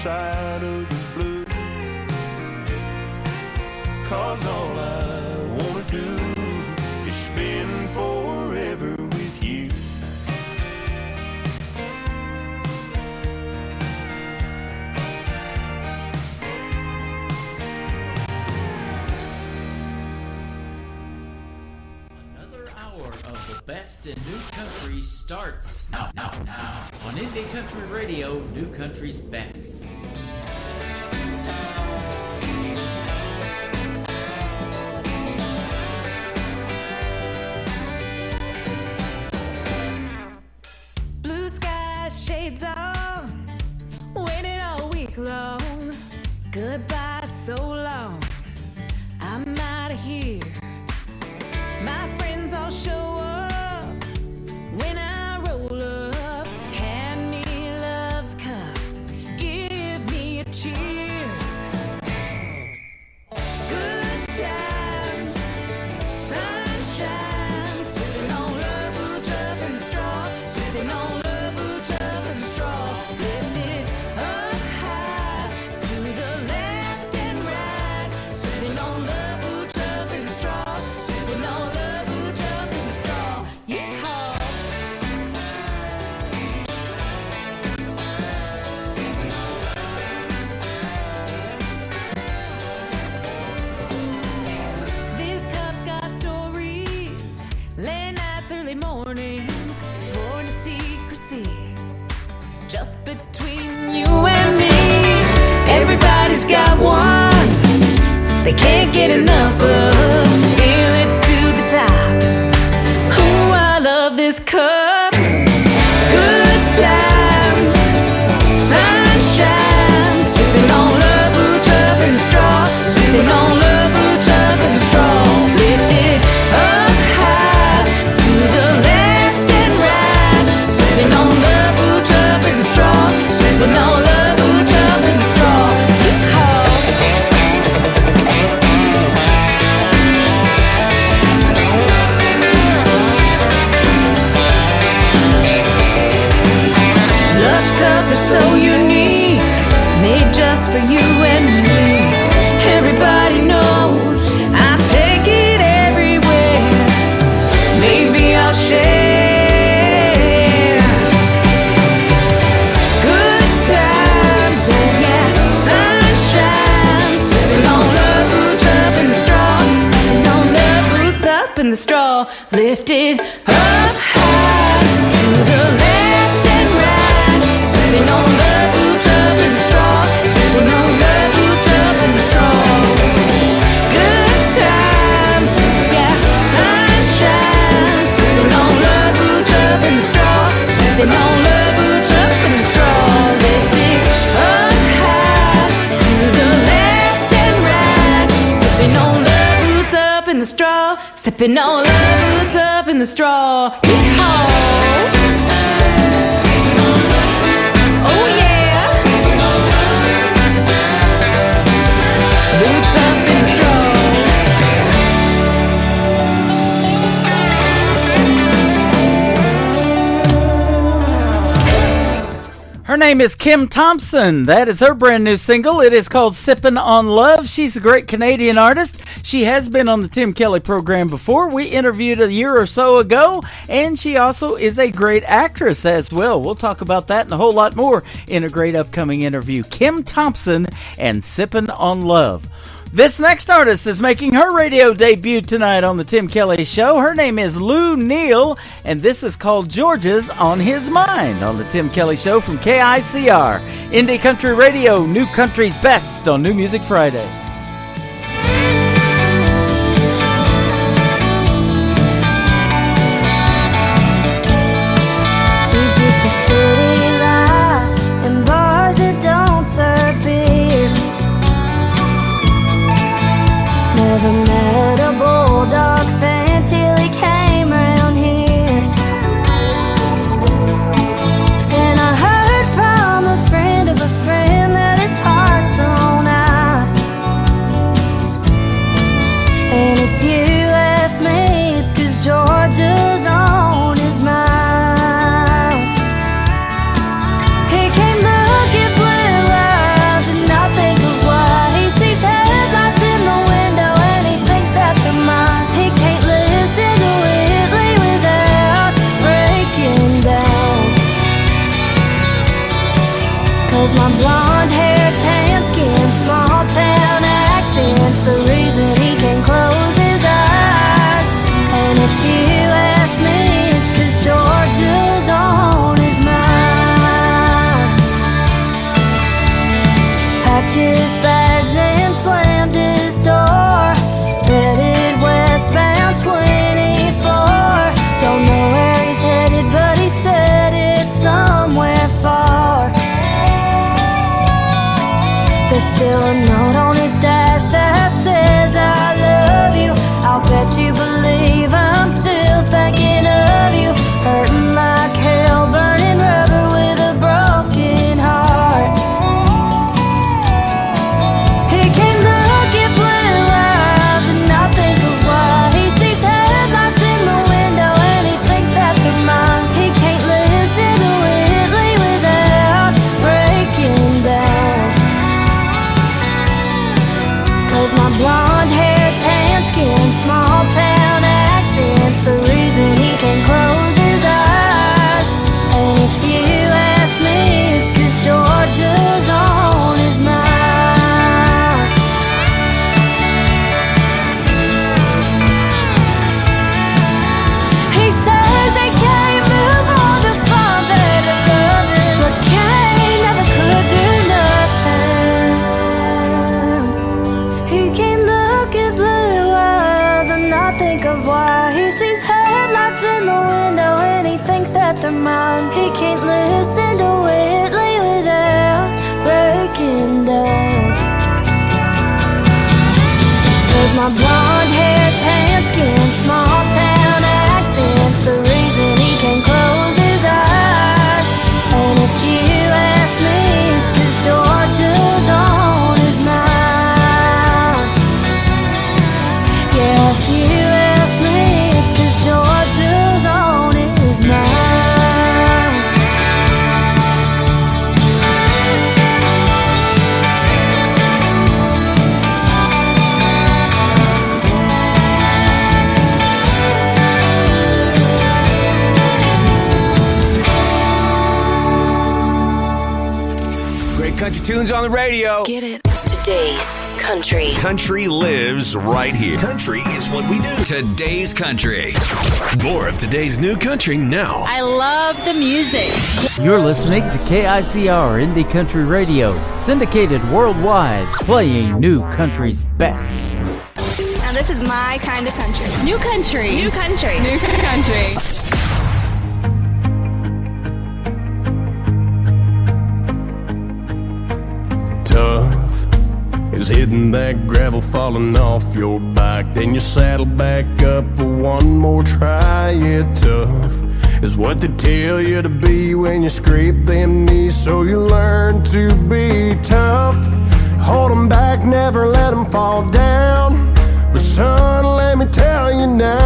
Side of the blue. 'Cause all I wanna do is spend forever with you. Another hour of the best in new country starts now on Indie Country Radio, New Country's Best. Blue skies, shades on, waited all week long. Goodbye, so long. I'm out of here. My friends all show up, they can't get enough of. Fill it to the top. Oh, I love this cup. Good times, sunshine, sipping on love, boots up in the straw, sipping on love, boots up in the straw. Lift it up high to the left and right, sipping on love, boots up in the straw, sipping on love, boots up in the straw. Love's cup is so unique, made just for you and me. Everybody knows I take it everywhere. Maybe I'll share. Good times, oh yeah, sunshine, sipping on love, boots up in the straw, sipping on love, boots up in the straw. Lift it up high to the left and right, sipping on love, boots up in the straw, sipping on love, boots up in the straw. Good times, yeah, sunshine, sipping on love, boots up in the straw, sipping on love, boots up in the straw. Lift it up high to the left and right, sipping on love, boots up in the straw, sipping on love, boots up in the straw. Yeehaw! Oh yeah! Boots up in the straw. Her name is Kim Thompson. That is her brand new single. It is called Sippin' on Love. She's a great Canadian artist. She has been on the Tim Kelly program before. We interviewed a year or so ago, and she also is a great actress as well. We'll talk about that and a whole lot more in a great upcoming interview. Kim Thompson and Sippin' on Love. This next artist is making her radio debut tonight on the Tim Kelly Show. Her name is Lou Neal, and this is called Georgia's on His Mind on the Tim Kelly Show from KICR. Indie Country Radio, New Country's Best on New Music Friday. He's used to city lights and bars that don't serve beer. Never met a bulldog fan till he came around here. And I heard from a friend of a friend that his heart's on ice. And if you ask me, it's 'cause Georgia's on his mind. He can look at blue eyes and not think of why. He sees headlights in the window and he thinks that they're mine. He can't listen to Whitley without breaking down. 'Cause my blonde hair, tan skin, small town accent's the reason he can close his eyes. And if you ask me, it's 'cause Georgia's on his mind. Packed his bags and slammed his door, headed westbound 24. Don't know where he's headed, but he said it's somewhere far. There's still a note on his dash that says I love you. I'll bet you believe I'm still thinking of you. Hurting like hell, burning rubber with a broken heart. He can look at blue eyes and not think of why. He sees headlights in the window and he thinks that they're mine. He can't listen to Whitley without breaking down. can't listen to Whitley without breaking down. 'Cause my blonde hair, tan skin, small town accents, the reason he can close his eyes. And if you ask me, it's 'cause Georgia's on his mind. Yeah, if you ask me, it's 'cause Georgia's on his mind. Country tunes on the radio. Get it? Today's country. Country lives right here. Country is what we do. Today's country. More of today's new country now. I love the music. You're listening to KICR Indie Country Radio, syndicated worldwide, playing new country's best. Now this is my kind of country. New country. New country. New country. Tough is hitting that gravel, falling off your bike. Then you saddle back up for one more try. Yeah, tough is what they tell you to be when you scrape them knees. So you learn to be tough. Hold them back, never let them fall down. But son, let me tell you now,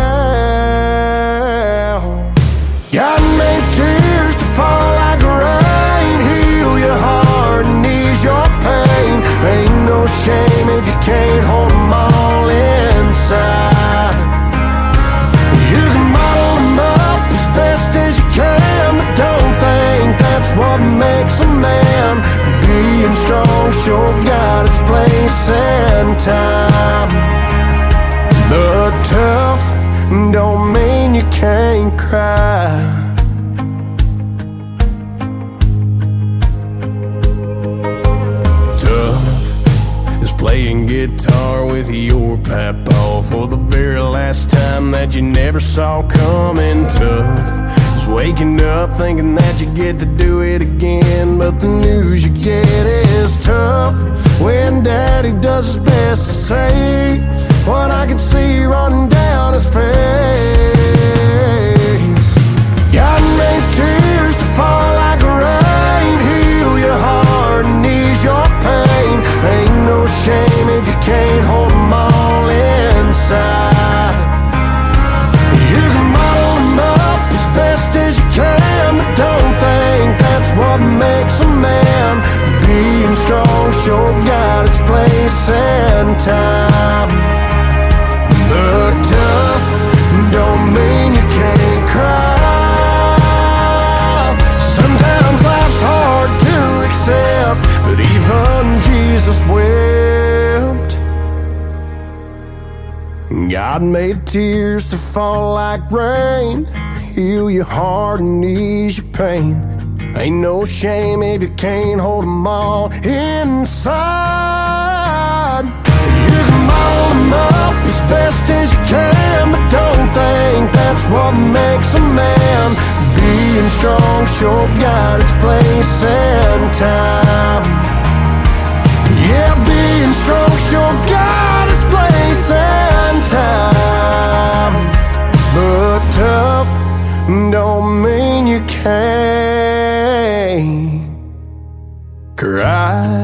God made tears to fall like rain. Heal your heart and ease your pain. Ain't no shame if you can't hold them all inside. You can bottle them up as best as you can, but don't think that's what makes a man. Being strong sure got its place and time. But tough don't mean you can't cry. Playing guitar with your papa for the very last time that you never saw coming. Tough is waking up thinking that you get to do it again, but the news you get is tough when daddy does his best to say what I can see running down his face. God made tears to fall like rain. Heal your heart and ease your pain. Ain't no shame if you can't hold them all inside. You can bottle them up as best as you can, but don't think that's what makes a man. Being strong sure got its place and time. But tough don't mean you can't cry. Sometimes life's hard to accept, but even Jesus wept. God made tears to fall like rain. Heal your heart and ease your pain. Ain't no shame if you can't hold them all inside. You can bottle them up as best as you can, but don't think that's what makes a man. Being strong sure got its place and time. Yeah, being strong sure got its place and time. But tough don't mean you can't cry.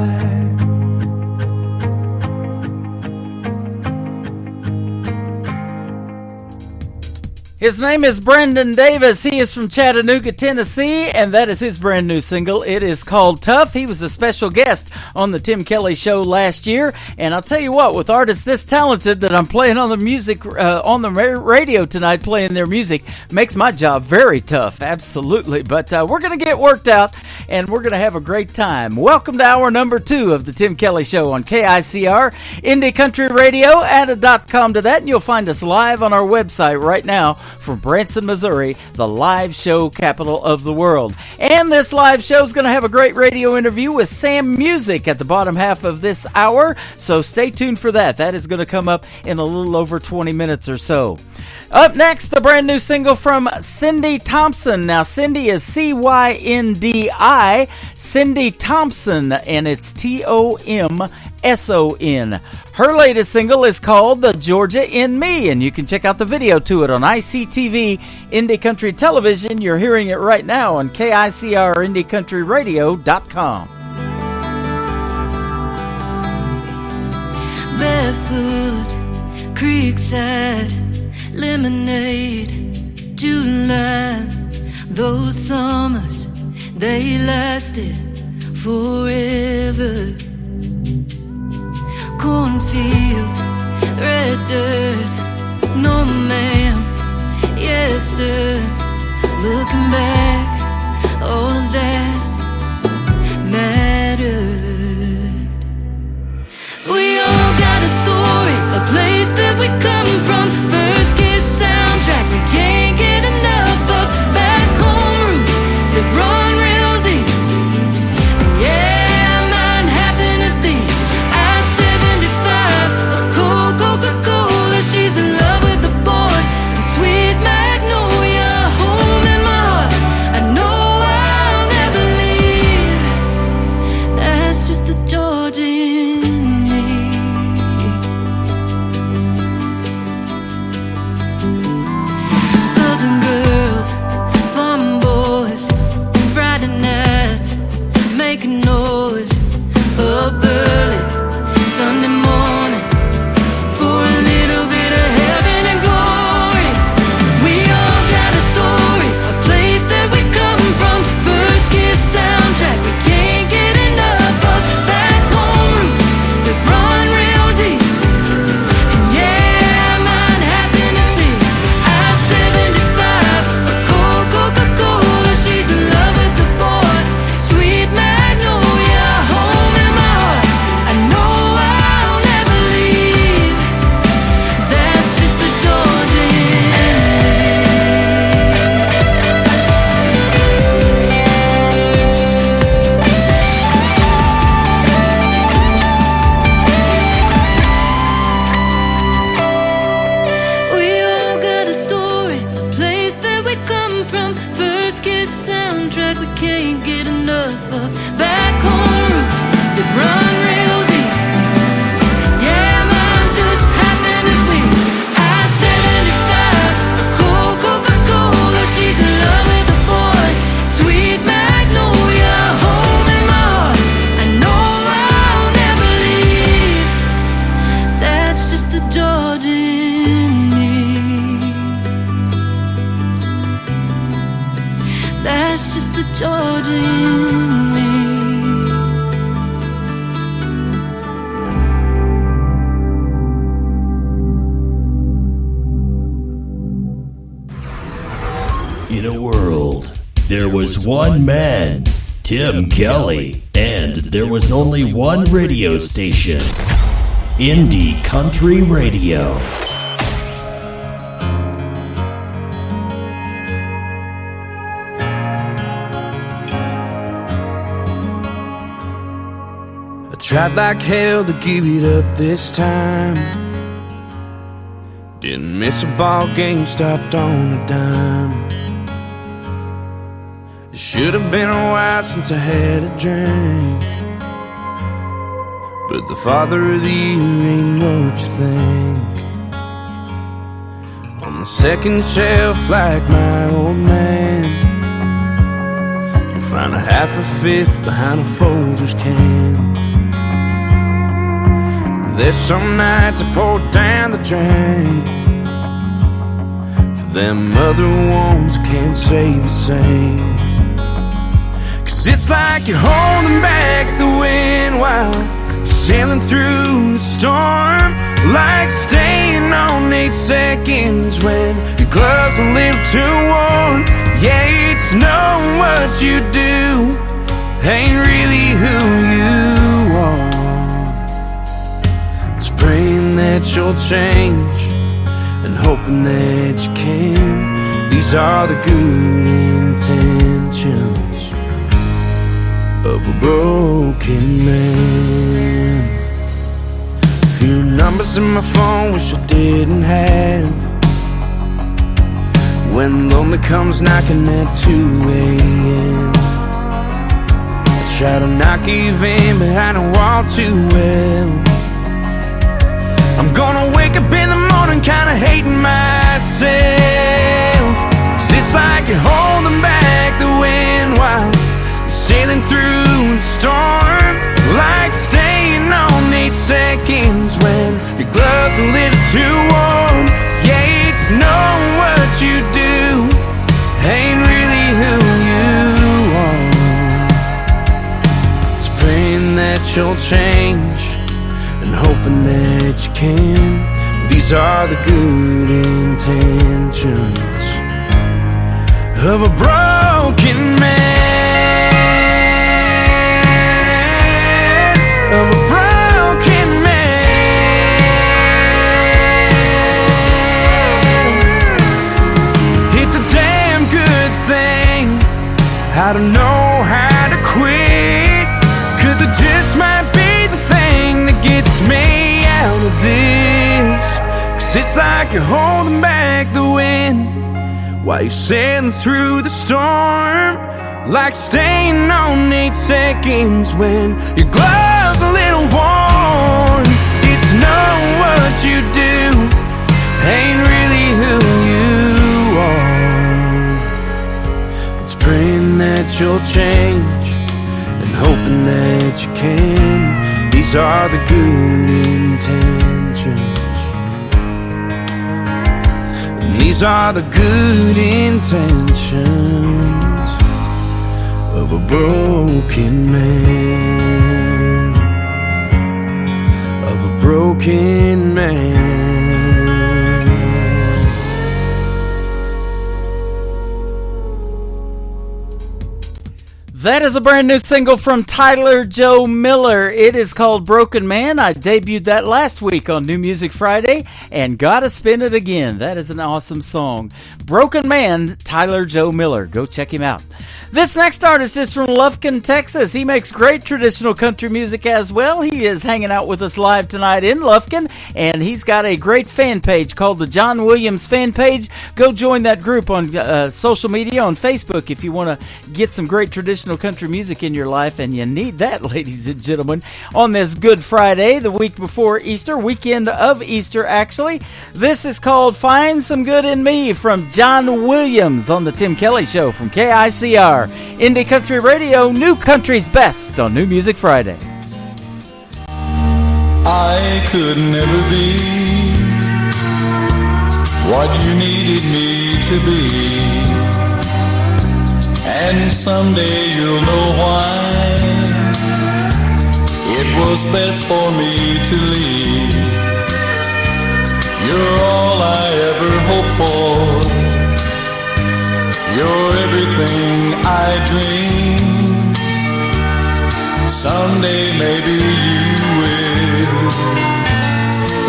His name is Brandon Davis. He is from Chattanooga, Tennessee, and that is his brand new single. It is called Tough. He was a special guest on the Tim Kelly Show last year, and I'll tell you what, with artists this talented that I'm playing on the music on the radio tonight, playing their music, makes my job very tough, absolutely. But we're going to get worked out, and we're going to have a great time. Welcome to hour number 2 of the Tim Kelly Show on KICR, Indie Country Radio. Add a .com to that, and you'll find us live on our website right now from Branson, Missouri, the live show capital of the world. And this live show is going to have a great radio interview with Sam Music at the bottom half of this hour, so stay tuned for that. That is going to come up in a little over 20 minutes or so. Up next, the brand new single from Cindy Thompson. Now, Cindy is C-Y-N-D-I, Cindy Thompson, and it's T-O-M-S-O-N. Her latest single is called The Georgia in Me, and you can check out the video to it on ICTV Indie Country Television. You're hearing it right now on KICRIndieCountryRadio.com. Barefoot, creekside, lemonade, July. Those summers, they lasted forever. Cornfields, red dirt, no ma'am, yes sir. Looking back, all of that mattered. We all got a story, a place that we come from. First kiss soundtrack we can't get enough of. Back home roots that run real deep. And yeah, mine happen to be I-75, a cold Coca-Cola. She's in love with the boy, and sweet magnolia, home in my heart. I know I'll never leave. That's just the Georgia in me. Southern girls, farm boys, Friday nights, making noise. Up early, Sunday morning, for a little bit of heaven and glory. We all got a story, a place that we come from. First kiss soundtrack we can't get enough of. Back home roots that run real deep. And yeah, mine happen to be I-75, a cold Coca-Cola. She's in love with the boy, sweet magnolia, home in my heart. I know I'll never leave. That's just the Georgia in me. We all got a story, a place that we come from. First kiss soundtrack we can't get enough of. Back home roots that run real deep. Yeah, mine just happen to be I-75, a cold Coca-Cola. She's in love with the boy, sweet magnolia, home in my heart. I know I'll never leave. That's just the Georgia in me. That's just the Georgia in me. In a world, there was one man, Tim Kelly, and there was only one radio station, Indie Country Radio. I tried like hell to give it up this time. Didn't miss a ball game, stopped on a dime. It should have been a while since I had a drink, but the father of the year ain't what you think. On the second shelf like my old man, you find a half a fifth behind a Folgers can. There's some nights I pour down the drain. For them other ones I can't say the same. 'Cause it's like you're holding back the wind while sailing through the storm. Like staying on 8 seconds when your gloves a little too warm. Yeah, it's knowing what you do ain't really who you are. It's praying that you'll change and hoping that you can. These are the good intentions of a broken man. A few numbers in my phone wish I didn't have. when lonely comes knocking at 2 a.m. I try to not give in, but I don't want to. Well, I'm gonna wake up in the morning kinda hating myself, 'cause it's like you're holding back the wind while you're sailing through the storm, like staying on 8 seconds when your glove's a little too warm. Yeah, it's knowing what you do ain't really who you are. It's praying that you'll change and hoping that you can. These are the good intentions of a broken man, of a broken man. It's a damn good thing I don't know how to quit, 'cause it just might be the thing that gets me out of this. 'Cause it's like you're holding back the wind while you're sailing through the storm, like staying on 8 seconds when your glove's a little worn. It's knowing what you do ain't really who you are. It's praying that you'll change and hoping that you can. These are the good intentions, and these are the good intentions of a broken man, of a broken man. That is a brand new single from Tyler Joe Miller. It is called Broken Man. I debuted that last week on New Music Friday, and gotta spin it again. That is an awesome song. Broken Man, Tyler Joe Miller. Go check him out. This next artist is from Lufkin, Texas. He makes great traditional country music as well. He is hanging out with us live tonight in Lufkin, and he's got a great fan page called the John Williams Fan Page. Go join that group on social media, on Facebook, if you want to get some great traditional country music in your life, and you need that, ladies and gentlemen, on this Good Friday, the week before Easter, weekend of Easter, actually. This is called Find Some Good in Me from John Williams on the Tim Kelly Show from KICR. Indie Country Radio, New Country's Best on New Music Friday. I could never be what you needed me to be, and someday you'll know why it was best for me to leave. You're all I ever hoped for, you're everything I dream. Someday maybe you will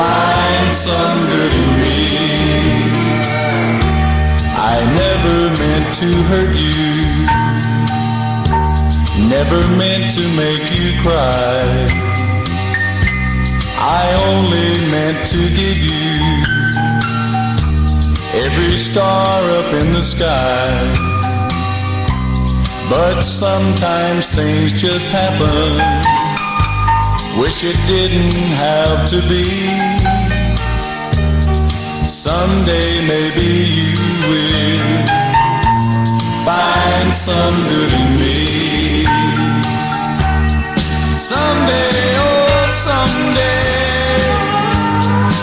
find some good in me. I never meant to hurt you, never meant to make you cry. I only meant to give you every star up in the sky. But sometimes things just happen, wish it didn't have to be. Someday maybe you will find some good in me. Someday, oh someday,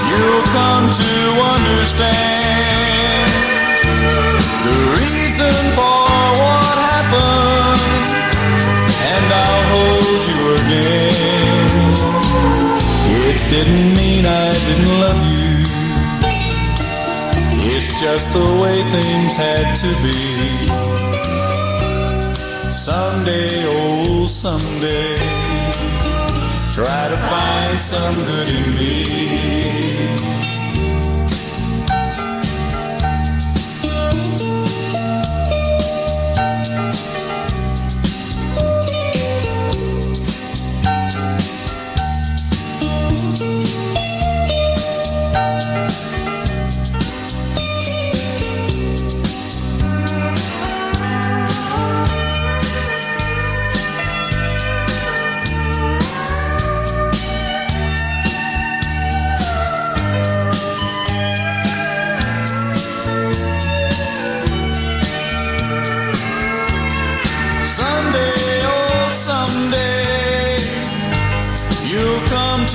you'll come to understand the reason for what happened, and I'll hold you again. It didn't mean I didn't love you, it's just the way things had to be. Someday, oh someday, try to find some good in me.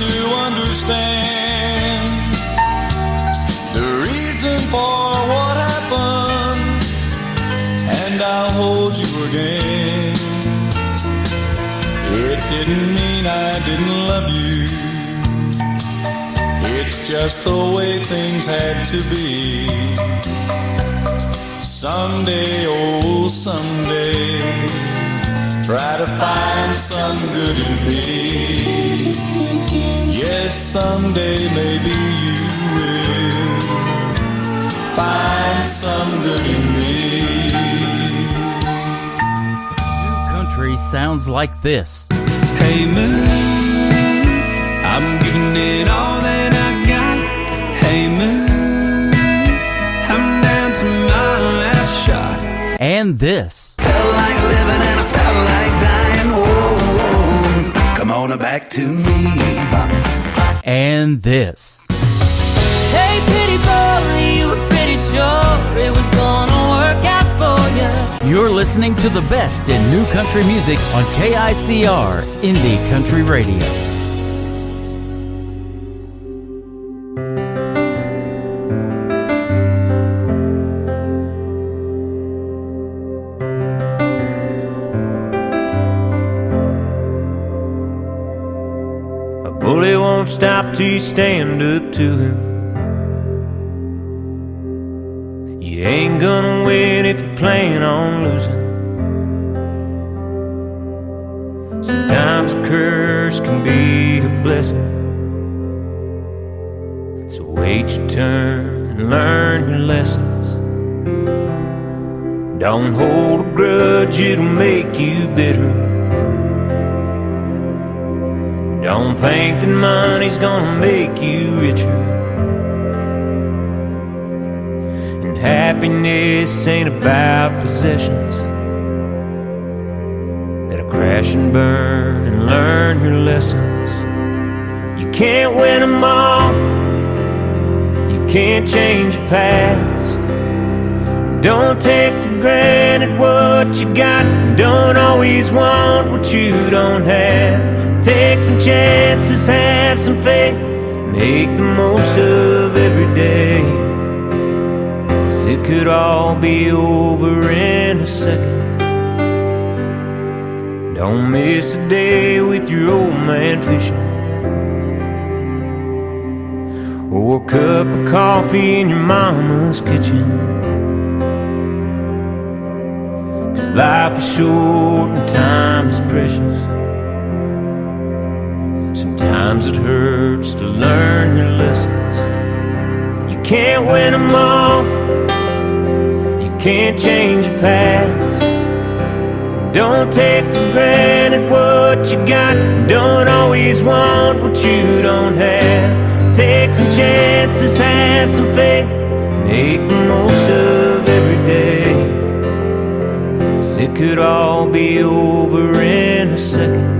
to understand the reason for what happened, and I'll hold you again. It didn't mean I didn't love you. It's just the way things had to be. Someday, oh someday, try to find some good in me. Yes, someday maybe you will find some good in me. New country sounds like this. Hey moon, I'm giving it all that I got. Hey moon, I'm down to my last shot. And this. Felt like living and I felt like dying. Oh, come on back to me. And this. Hey, pretty boy, you were pretty sure it was gonna work out for you. You're listening to the best in new country music on KICR Indie Country Radio. A bully won't stop till you stand up to him. You ain't gonna win if you plan on losing. Sometimes a curse can be a blessing. So wait your turn and learn your lessons. Don't hold a grudge, it'll make you bitter. Don't think that money's gonna make you richer. Happiness ain't about possessions that'll crash and burn and learn your lessons. You can't win them all. You can't change your past. Don't take for granted what you got. Don't always want what you don't have. Take some chances, have some faith. Make the most of every day. It could all be over in a second. Don't miss a day with your old man fishing, or a cup of coffee in your mama's kitchen. 'Cause life is short and time is precious. Sometimes it hurts to learn your lessons. You can't win them all. Can't change your past. Don't take for granted what you got. Don't always want what you don't have. Take some chances, have some faith. Make the most of every day. 'Cause it could all be over in a second.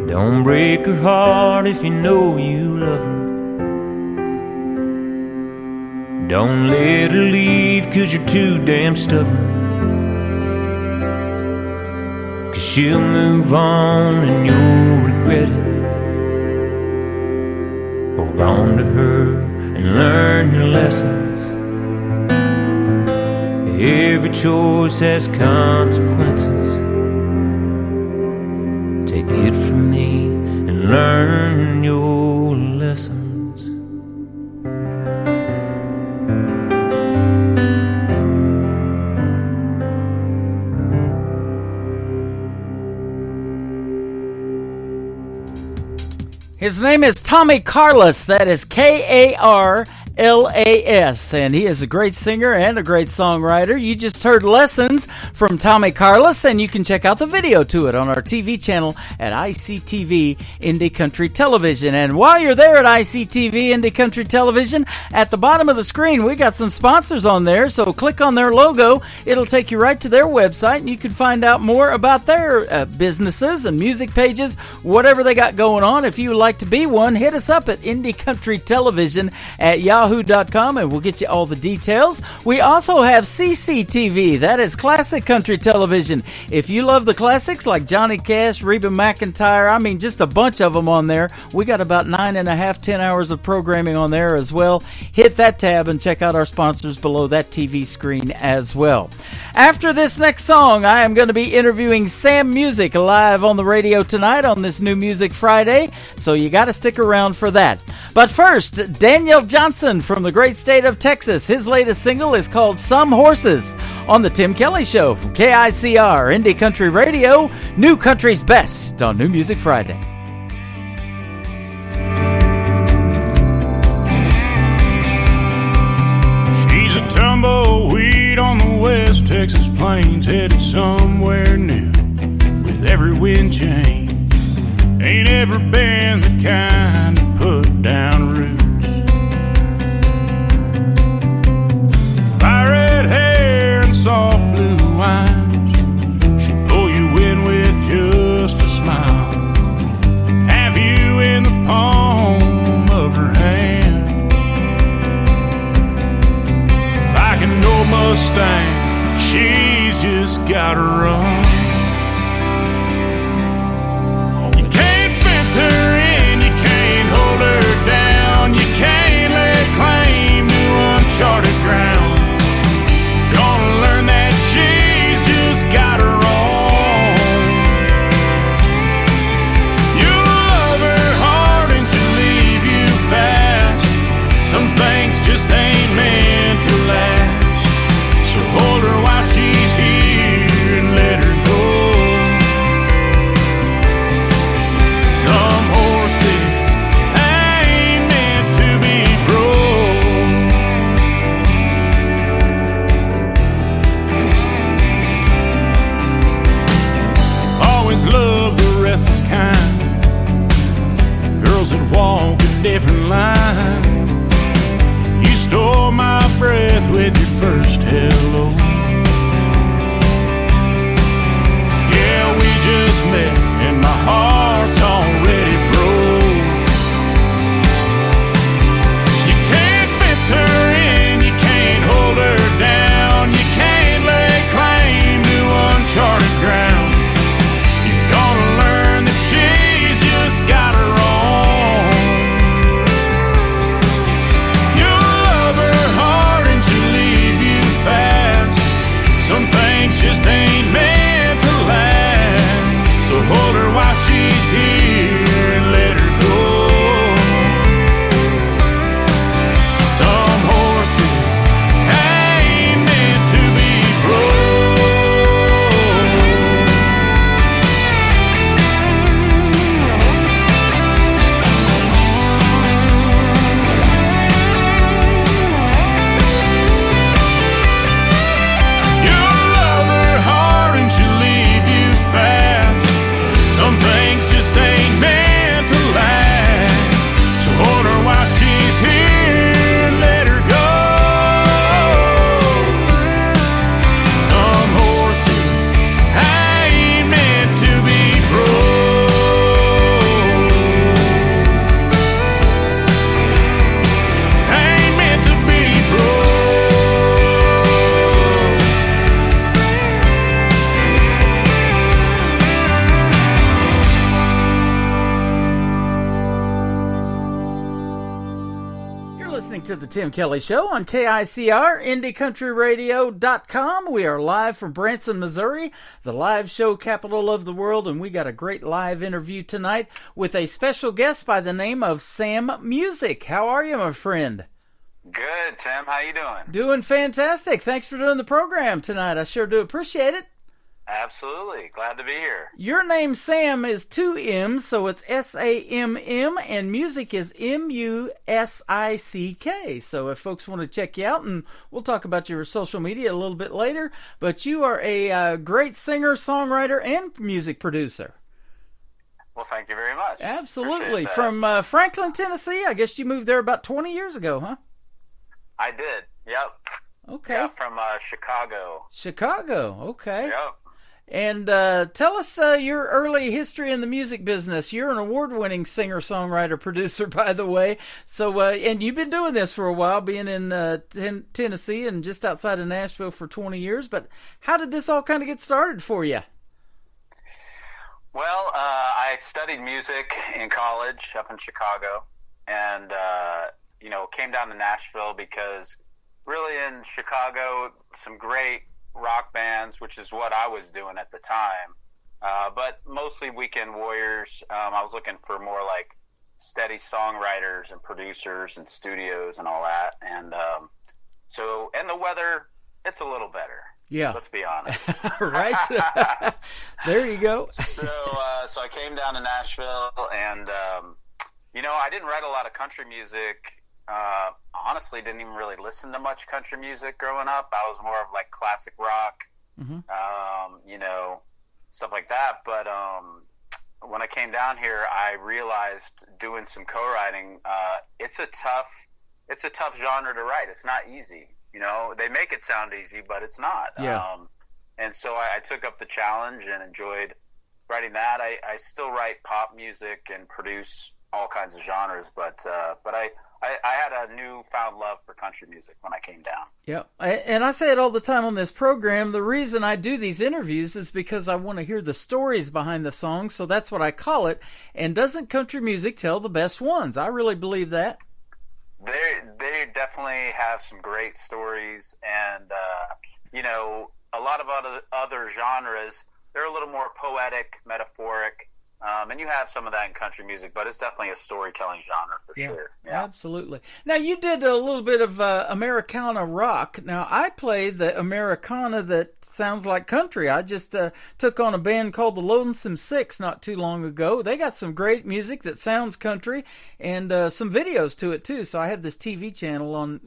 Don't break her heart if you know you love her. Don't let her leave 'cause you're too damn stubborn. 'Cause she'll move on and you'll regret it. Hold on to her and learn your lessons. Every choice has consequences. Take it from me and learn your lessons. His name is Tommy Carlos. That is Karlas, and he is a great singer and a great songwriter. You just heard Lessons from Tommy Carlos, and you can check out the video to it on our TV channel at ICTV Indie Country Television. And while you're there at ICTV Indie Country Television, at the bottom of the screen, we got some sponsors on there, so click on their logo. It'll take you right to their website, and you can find out more about their businesses and music pages, whatever they got going on. If you would like to be one, hit us up at Indie Country Television at Yahoo. yahoo.com, and we'll get you all the details. We also have CCTV. That is Classic Country Television. If you love the classics like Johnny Cash, Reba McEntire, I mean, just a bunch of them on there. We got about 10 hours of programming on there as well. Hit that tab and check out our sponsors below that TV screen as well. After this next song, I am going to be interviewing Sam Music live on the radio tonight on this New Music Friday, so you got to stick around for that. But first, Daniel Johnson from the great state of Texas. His latest single is called Some Horses on the Tim Kelly Show from KICR, Indie Country Radio, New Country's Best on New Music Friday. She's a tumbleweed on the West Texas plains, headed somewhere new with every wind change. Ain't ever been the kind to put down roots. Fire red hair and soft blue eyes, she'll pull you in with just a smile, have you in the palm of her hand. Like an old Mustang, she's just gotta run. Her in, you can't hold her down, you can't lay claim to uncharted ground. Gonna learn that she's just got her own. You'll love her hard and she'll leave you fast. Some things just ain't meant to last. So hold her while she's here and let her go. Walk a different line. You stole my breath with your first hello. Yeah, we just met and my heart's already broke. You can't fence her in, you can't hold her down, you can't lay claim to uncharted ground. You're gonna learn that she's just got her own. Some things just ain't meant to last. So hold her while she's here and let her go. Some horses ain't meant to be broke. To the Tim Kelly Show on KICR, IndieCountryRadio.com. We are live from Branson, Missouri, the live show capital of the world, and we got a great live interview tonight with a special guest by the name of Sam Music. How are you, my friend? Good, Tim. How you doing? Doing fantastic. Thanks for doing the program tonight. I sure do appreciate it. Absolutely. Glad to be here. Your name, Sam, is 2 M's, so it's S-A-M-M, and music is M-U-S-I-C-K. So if folks want to check you out, and we'll talk about your social media a little bit later, but you are a great singer, songwriter, and music producer. Well, thank you very much. Absolutely. From Franklin, Tennessee. I guess you moved there about 20 years ago, huh? I did. Yep. Okay. Yeah, from Chicago. Chicago. Okay. Yep. And tell us your early history in the music business. You're an award-winning singer-songwriter, producer, by the way. So, and you've been doing this for a while, being in Tennessee and just outside of Nashville for 20 years. But how did this all kind of get started for you? Well, I studied music in college up in Chicago, and came down to Nashville because really in Chicago, some great rock bands, which is what I was doing at the time, but mostly weekend warriors. I was looking for more like steady songwriters and producers and studios and all that, and and the weather, it's a little better. Yeah, let's be honest. Right. There you go. So I came down to Nashville, and I didn't write a lot of country music. Honestly, didn't even really listen to much country music growing up. I was more of like classic rock, stuff like that. But when I came down here, I realized doing some co-writing, it's a tough genre to write. It's not easy. They make it sound easy, but it's not. Yeah. And so I took up the challenge and enjoyed writing that. I still write pop music and produce all kinds of genres, but I had a newfound love for country music when I came down. Yeah, and I say it all the time on this program. The reason I do these interviews is because I want to hear the stories behind the songs, so that's what I call it. And doesn't country music tell the best ones? I really believe that. They definitely have some great stories, and a lot of other genres, they're a little more poetic, metaphoric. And you have some of that in country music, but it's definitely a storytelling genre for sure. Yeah, absolutely. Now, you did a little bit of Americana rock. Now, I play the Americana that sounds like country. I just took on a band called the Lonesome Six not too long ago. They got some great music that sounds country and some videos to it, too. So I have this TV channel on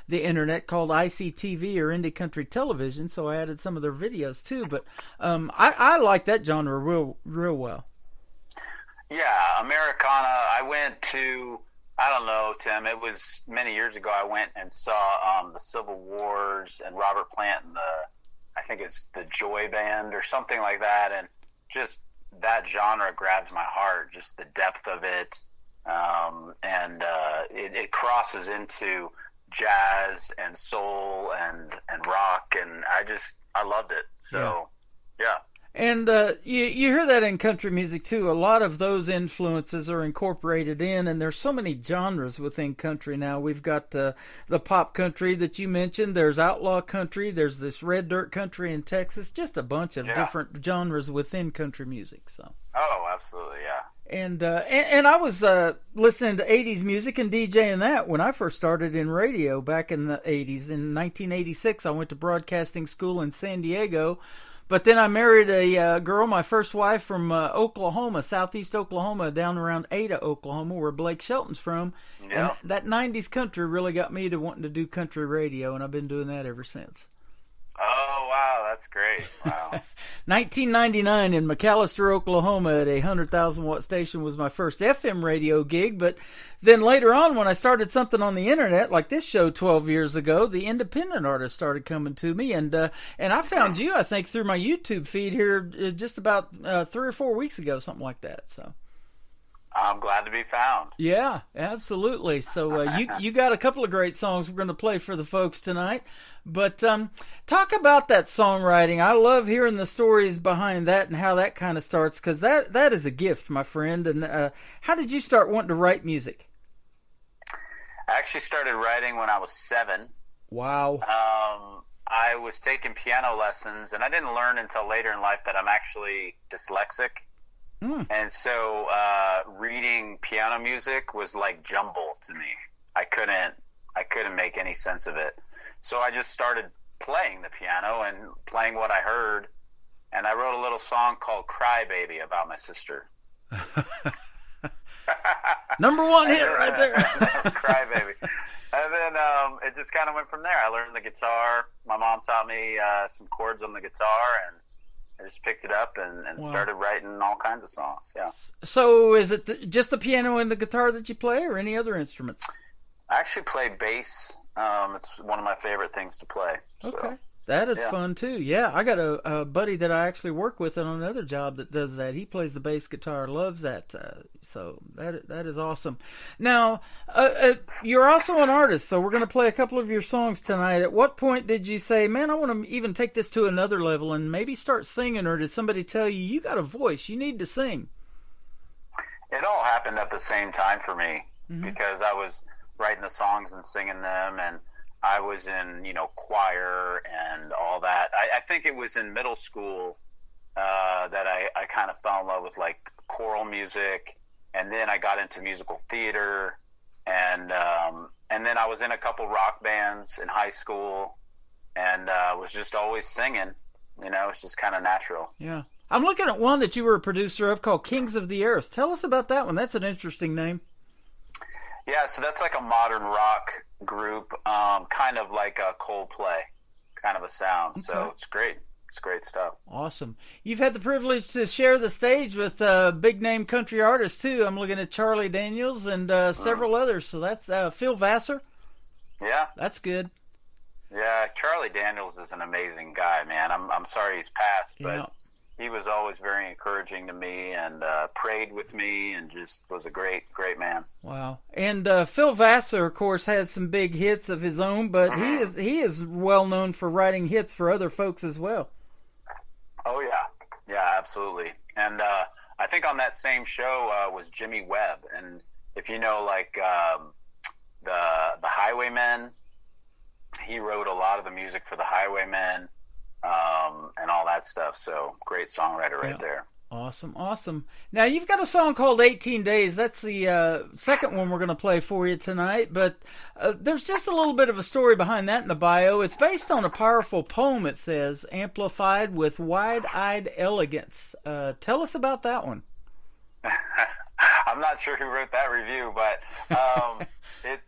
the internet called ICTV, or Indie Country Television, so I added some of their videos, too. But I like that genre real well. Yeah, Americana, I went to, I don't know, Tim, it was many years ago, I went and saw the Civil Wars and Robert Plant and I think it's the Joy Band or something like that, and just that genre grabs my heart, just the depth of it, and it crosses into jazz and soul and rock, and I loved it, so, yeah. And you hear that in country music, too. A lot of those influences are incorporated in, and there's so many genres within country now. We've got the pop country that you mentioned. There's outlaw country. There's this red dirt country in Texas. Just a bunch of different genres within country music. So. Oh, absolutely, yeah. And I was listening to 80s music and DJing that when I first started in radio back in the 80s. In 1986, I went to broadcasting school in San Diego. But then I married a girl, my first wife, from Oklahoma, southeast Oklahoma, down around Ada, Oklahoma, where Blake Shelton's from. Yeah. And that 90s country really got me to wanting to do country radio, and I've been doing that ever since. Oh, wow, that's great. Wow. 1999 in McAllister, Oklahoma, at a 100,000-watt station was my first FM radio gig, but then later on, when I started something on the internet, like this show 12 years ago, the independent artists started coming to me, and I found you, I think, through my YouTube feed here just about 3 or 4 weeks ago, something like that. So I'm glad to be found. Yeah, absolutely. So you got a couple of great songs we're going to play for the folks tonight. But talk about that songwriting. I love hearing the stories behind that and how that kind of starts, because that is a gift, my friend. And how did you start wanting to write music? I actually started writing when I was 7. Wow. I was taking piano lessons, and I didn't learn until later in life that I'm actually dyslexic. And so reading piano music was like jumble to me. I couldn't make any sense of it. So I just started playing the piano and playing what I heard, and I wrote a little song called Cry Baby about my sister. Number one hit right there. Cry Baby. And then it just kind of went from there. I learned the guitar. My mom taught me some chords on the guitar, and I just picked it up and started writing all kinds of songs. Yeah. So is it just the piano and the guitar that you play, or any other instruments? I actually play bass. It's one of my favorite things to play. So. Okay. That is Yeah. fun too. Yeah, I got a buddy that I actually work with on another job that does that. He plays the bass guitar, loves that. So that is awesome. Now, you're also an artist, so we're going to play a couple of your songs tonight. At what point did you say, "Man, I want to even take this to another level and maybe start singing"? Or did somebody tell you, "You got a voice, you need to sing"? It all happened at the same time for me because I was writing the songs and singing them, and I was in, choir and all that. I think it was in middle school that I kind of fell in love with like choral music, and then I got into musical theater, and then I was in a couple rock bands in high school, and was just always singing. It's just kind of natural. Yeah. I'm looking at one that you were a producer of called Kings of the Earth. Tell us about that one. That's an interesting name. Yeah, so that's like a modern rock group, kind of like a Coldplay kind of a sound. Okay. So it's great. It's great stuff. Awesome. You've had the privilege to share the stage with big name country artists too. I'm looking at Charlie Daniels and several others. So that's Phil Vassar. Yeah. That's good. Yeah, Charlie Daniels is an amazing guy, man. I'm sorry he's passed, but he was always very encouraging to me and prayed with me and just was a great man. Wow. And Phil Vassar, of course, has some big hits of his own, but he is well known for writing hits for other folks as well. Oh, yeah. Yeah, absolutely. And I think on that same show was Jimmy Webb. And if you know, like, the Highwaymen, he wrote a lot of the music for the Highwaymen. And all that stuff. So great songwriter right there. Awesome. Now you've got a song called 18 Days. That's the second one we're going to play for you tonight. But there's just a little bit of a story behind that in the bio. It's based on a powerful poem, it says, amplified with wide-eyed elegance. Tell us about that one. I'm not sure who wrote that review, but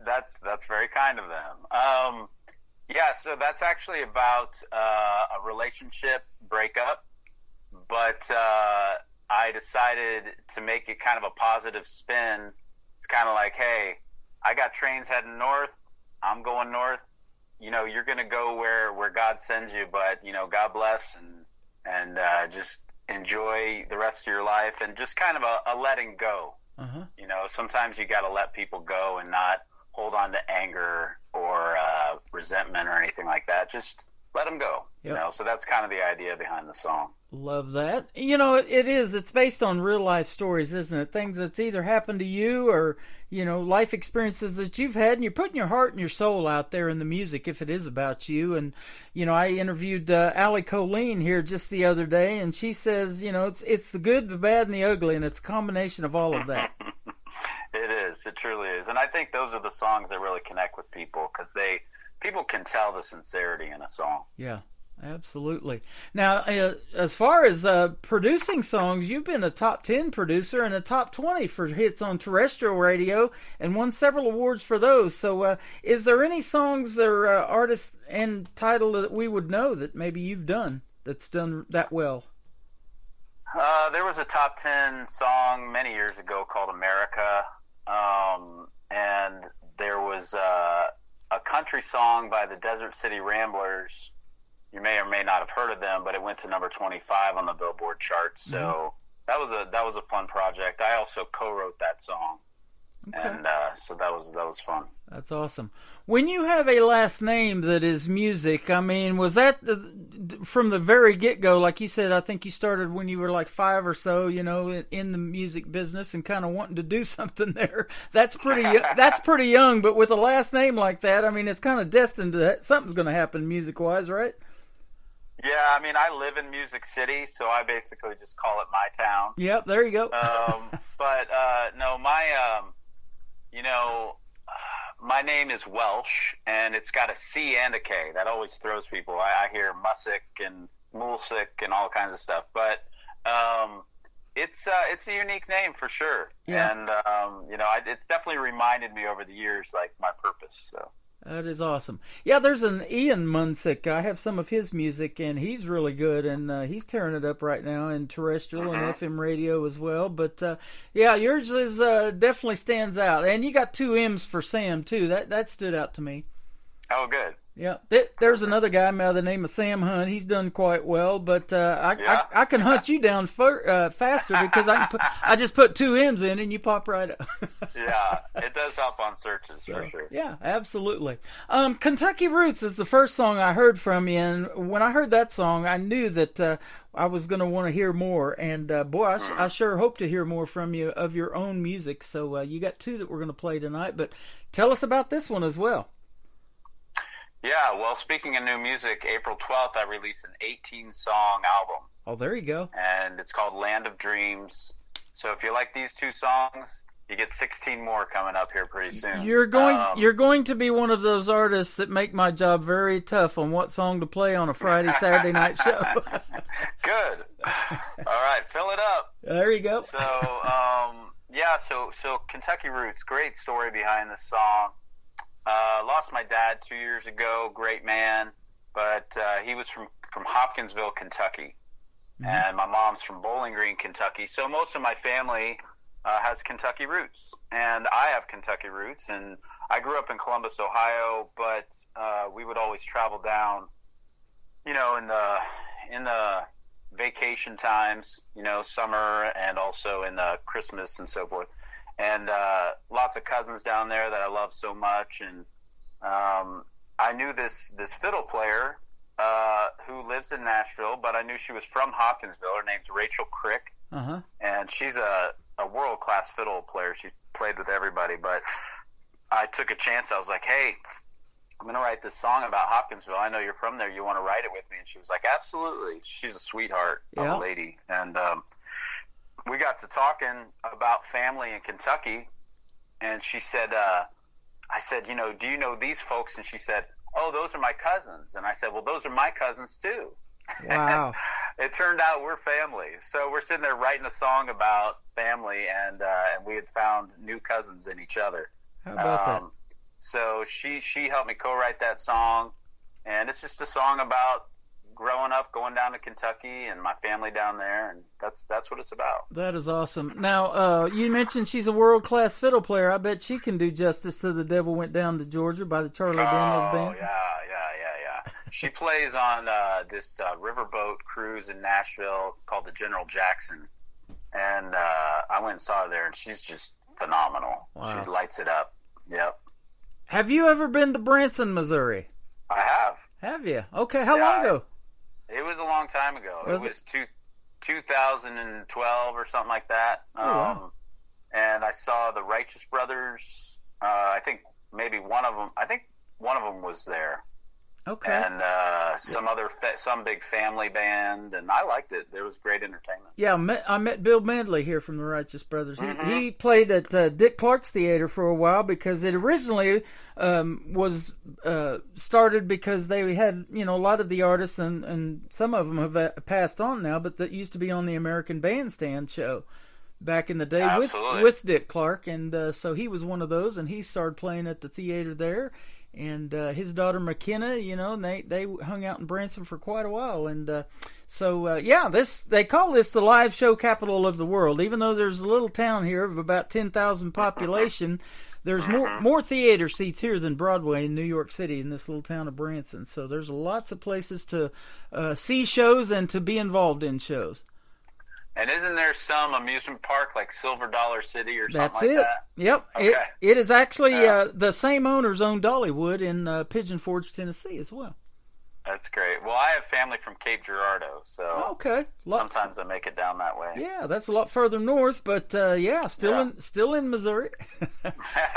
that's very kind of them. Yeah, so that's actually about a relationship breakup, but I decided to make it kind of a positive spin. It's kind of like, hey, I got trains heading north. I'm going north. You're going to go where God sends you, but, God bless and just enjoy the rest of your life and just kind of a letting go. Sometimes you got to let people go and not hold on to anger or resentment or anything like that. Just let them go. So that's kind of the idea behind the song. Love that. It's based on real life stories, isn't it? Things that's either happened to you or life experiences that you've had, and you're putting your heart and your soul out there in the music if it is about you. And I interviewed Allie Colleen here just the other day, and she says it's the good, the bad, and the ugly, and it's a combination of all of that. It is. It truly is. And I think those are the songs that really connect with people because people can tell the sincerity in a song. Yeah, absolutely. Now, as far as producing songs, you've been a top 10 producer and a top 20 for hits on terrestrial radio and won several awards for those. So is there any songs or artists and title that we would know that maybe you've done that's done that well? There was a top 10 song many years ago called America. And there was a country song by the Desert City Ramblers. You may or may not have heard of them, but it went to number 25 on the Billboard charts. So that was a fun project. I also co-wrote that song. Okay. And so that was fun. That's awesome. When you have a last name that is music, I mean, was that from the very get-go? Like you said, I think you started when you were like 5 or so, in the music business and kind of wanting to do something there. That's pretty young, but with a last name like that, I mean, it's kind of destined to something's going to happen music-wise, right? Yeah, I mean, I live in Music City, so I basically just call it my town. Yep, there you go. But no, my name is Welsh, and it's got a C and a K. That always throws people. I hear Music and Mulsick and all kinds of stuff. But it's a unique name for sure. Yeah. And, it's definitely reminded me over the years, like, my purpose. So. That is awesome. Yeah, there's an Ian Munsick. I have some of his music, and he's really good, and he's tearing it up right now in terrestrial and FM radio as well. But, yeah, yours is definitely stands out. And you got 2 M's for Sam, too. That stood out to me. Oh, good. Yeah, there's another guy by the name of Sam Hunt. He's done quite well, but I can hunt you down faster because I just put 2 M's in and you pop right up. Yeah, it does help on searches for sure. Yeah, absolutely. Kentucky Roots is the first song I heard from you, and when I heard that song, I knew that I was going to want to hear more. And boy, I sure hope to hear more from you of your own music. So you got 2 that we're going to play tonight, but tell us about this one as well. Yeah, well, speaking of new music, April 12th, I released an 18-song album. Oh, there you go. And it's called Land of Dreams. So if you like these 2 songs, you get 16 more coming up here pretty soon. You're going to be one of those artists that make my job very tough on what song to play on a Friday, Saturday night show. Good. All right, fill it up. There you go. So Kentucky Roots, great story behind this song. Lost my dad 2 years ago, great man, but he was from Hopkinsville, Kentucky, and my mom's from Bowling Green, Kentucky. So most of my family has Kentucky roots, and I have Kentucky roots, and I grew up in Columbus, Ohio, but we would always travel down, in the vacation times, summer and also in the Christmas and so forth. And lots of cousins down there that I love so much. And I knew this fiddle player who lives in Nashville, but I knew she was from Hopkinsville. Her name's Rachel Crick. Uh-huh. And she's a world-class fiddle player. She's played with everybody. But I took a chance. I was like, hey, I'm going to write this song about Hopkinsville. I know you're from there. You want to write it with me? And she was like, absolutely. She's a sweetheart of a lady. And we got to talking about family in Kentucky, and she said, I said, do you know these folks? And she said, oh, those are my cousins. And I said, well, those are my cousins too. Wow. It turned out we're family. So we're sitting there writing a song about family, and we had found new cousins in each other. How about that? So she helped me co-write that song, and it's just a song about growing up, going down to Kentucky, and my family down there, and that's what it's about. That is awesome. Now, you mentioned she's a world-class fiddle player. I bet she can do justice to The Devil Went Down to Georgia by the Charlie Daniels Band. Oh, yeah. She plays on this riverboat cruise in Nashville called the General Jackson, and I went and saw her there, and she's just phenomenal. Wow. She lights it up. Yep. Have you ever been to Branson, Missouri? I have. Have you? Okay, how long ago? It was a long time ago. Was it was 2012 or something like that. Oh, wow. And I saw the Righteous Brothers. I think maybe one of them was there. Okay. And some big family band, and I liked it. There was great entertainment. Yeah, I met Bill Medley here from the Righteous Brothers. He played at Dick Clark's Theater for a while because it originally was started because they had, a lot of the artists, and some of them have passed on now, but that used to be on the American Bandstand show back in the day with Dick Clark, and so he was one of those, and he started playing at the theater there. And his daughter McKenna, and they hung out in Branson for quite a while. And they call this the live show capital of the world. Even though there's a little town here of about 10,000 population, there's more theater seats here than Broadway in New York City in this little town of Branson. So there's lots of places to see shows and to be involved in shows. And isn't there some amusement park like Silver Dollar City or something That's like it. that? Yep. Okay. It is actually the same owners own Dollywood in Pigeon Forge, Tennessee as well. That's great. Well, I have family from Cape Girardeau, so sometimes I make it down that way. Yeah, that's a lot further north, but still in Missouri.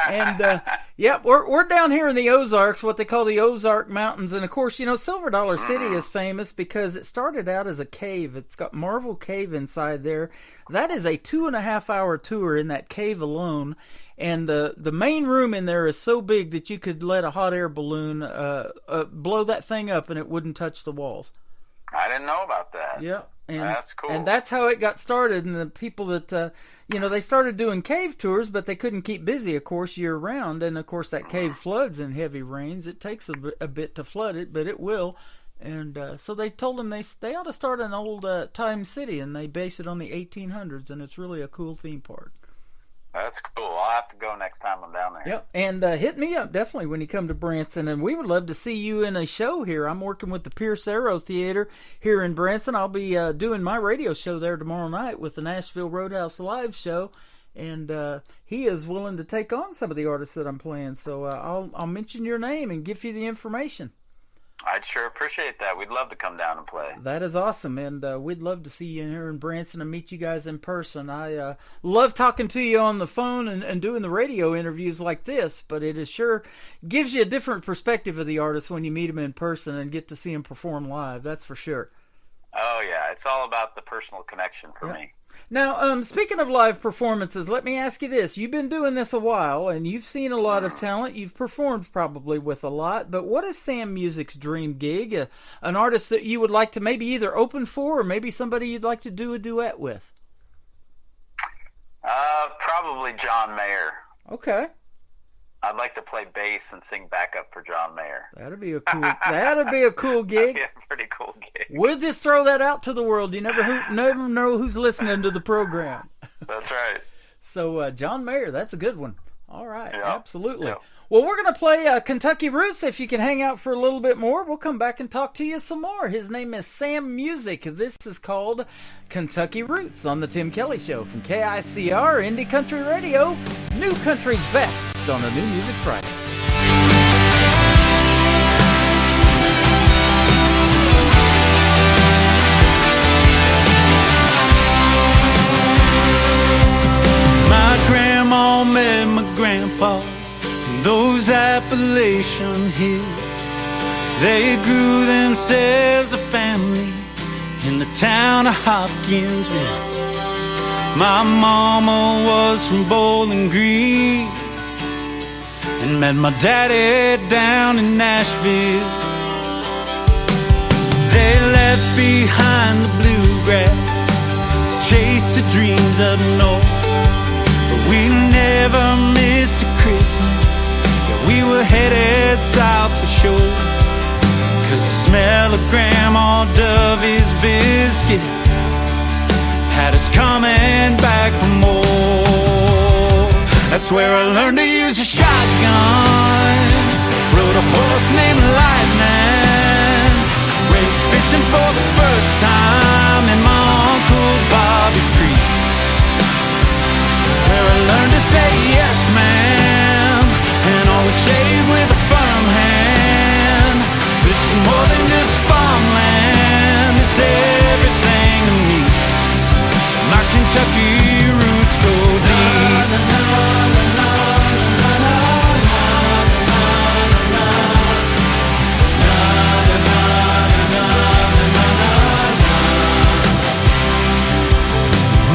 And we're down here in the Ozarks, what they call the Ozark Mountains, and of course, Silver Dollar City is famous because it started out as a cave. It's got Marvel Cave inside there. That is a 2.5-hour tour in that cave alone. And the main room in there is so big that you could let a hot air balloon blow that thing up and it wouldn't touch the walls. I didn't know about that. Yeah. And that's cool. And that's how it got started. And the people that, they started doing cave tours, but they couldn't keep busy, of course, year round. And, of course, that cave floods in heavy rains. It takes a bit to flood it, but it will. And so they told them they ought to start an old time city, and they base it on the 1800s, and it's really a cool theme park. That's cool. I'll have to go next time I'm down there. Yep, and hit me up definitely when you come to Branson, and we would love to see you in a show here. I'm working with the Pierce Arrow Theater here in Branson. I'll be doing my radio show there tomorrow night with the Nashville Roadhouse Live show, and he is willing to take on some of the artists that I'm playing. So I'll mention your name and give you the information. I'd sure appreciate that. We'd love to come down and play. That is awesome, and we'd love to see you here in Branson and meet you guys in person. I love talking to you on the phone and doing the radio interviews like this, but it is sure gives you a different perspective of the artist when you meet them in person and get to see them perform live. That's for sure. Oh, yeah. It's all about the personal connection for me. Now, speaking of live performances, let me ask you this. You've been doing this a while, and you've seen a lot of talent. You've performed probably with a lot, but what is Sam Music's dream gig? An artist that you would like to maybe either open for or maybe somebody you'd like to do a duet with? Probably John Mayer. Okay. I'd like to play bass and sing backup for John Mayer. That'd be a cool gig. That'd be a pretty cool gig. We'll just throw that out to the world. You never know who's listening to the program. That's right. So John Mayer, that's a good one. All right, Yep. Absolutely. Yep. Well, we're going to play Kentucky Roots. If you can hang out for a little bit more, we'll come back and talk to you some more. His name is Sam Music. This is called Kentucky Roots on the Tim Kelly Show from KICR Indie Country Radio. New Country's best on a New Music Friday. My grandma met my grandpa in those Appalachian hills. They grew themselves a family in the town of Hopkinsville. My mama was from Bowling Green and met my daddy down in Nashville. They left behind the bluegrass to chase the dreams up north. But we never missed a Christmas. Yeah, we were headed south for sure. 'Cause the smell of Grandma Dovey's biscuits had us coming back for more. That's where I learned to use a shotgun. Rode a horse named Lightning. Went fishing for the first time in my Uncle Bobby's creek. Where I learned to say yes, ma'am, and always shave with a firm hand. This is more than just farmland, it's everything to me. My Kentucky roots go deep.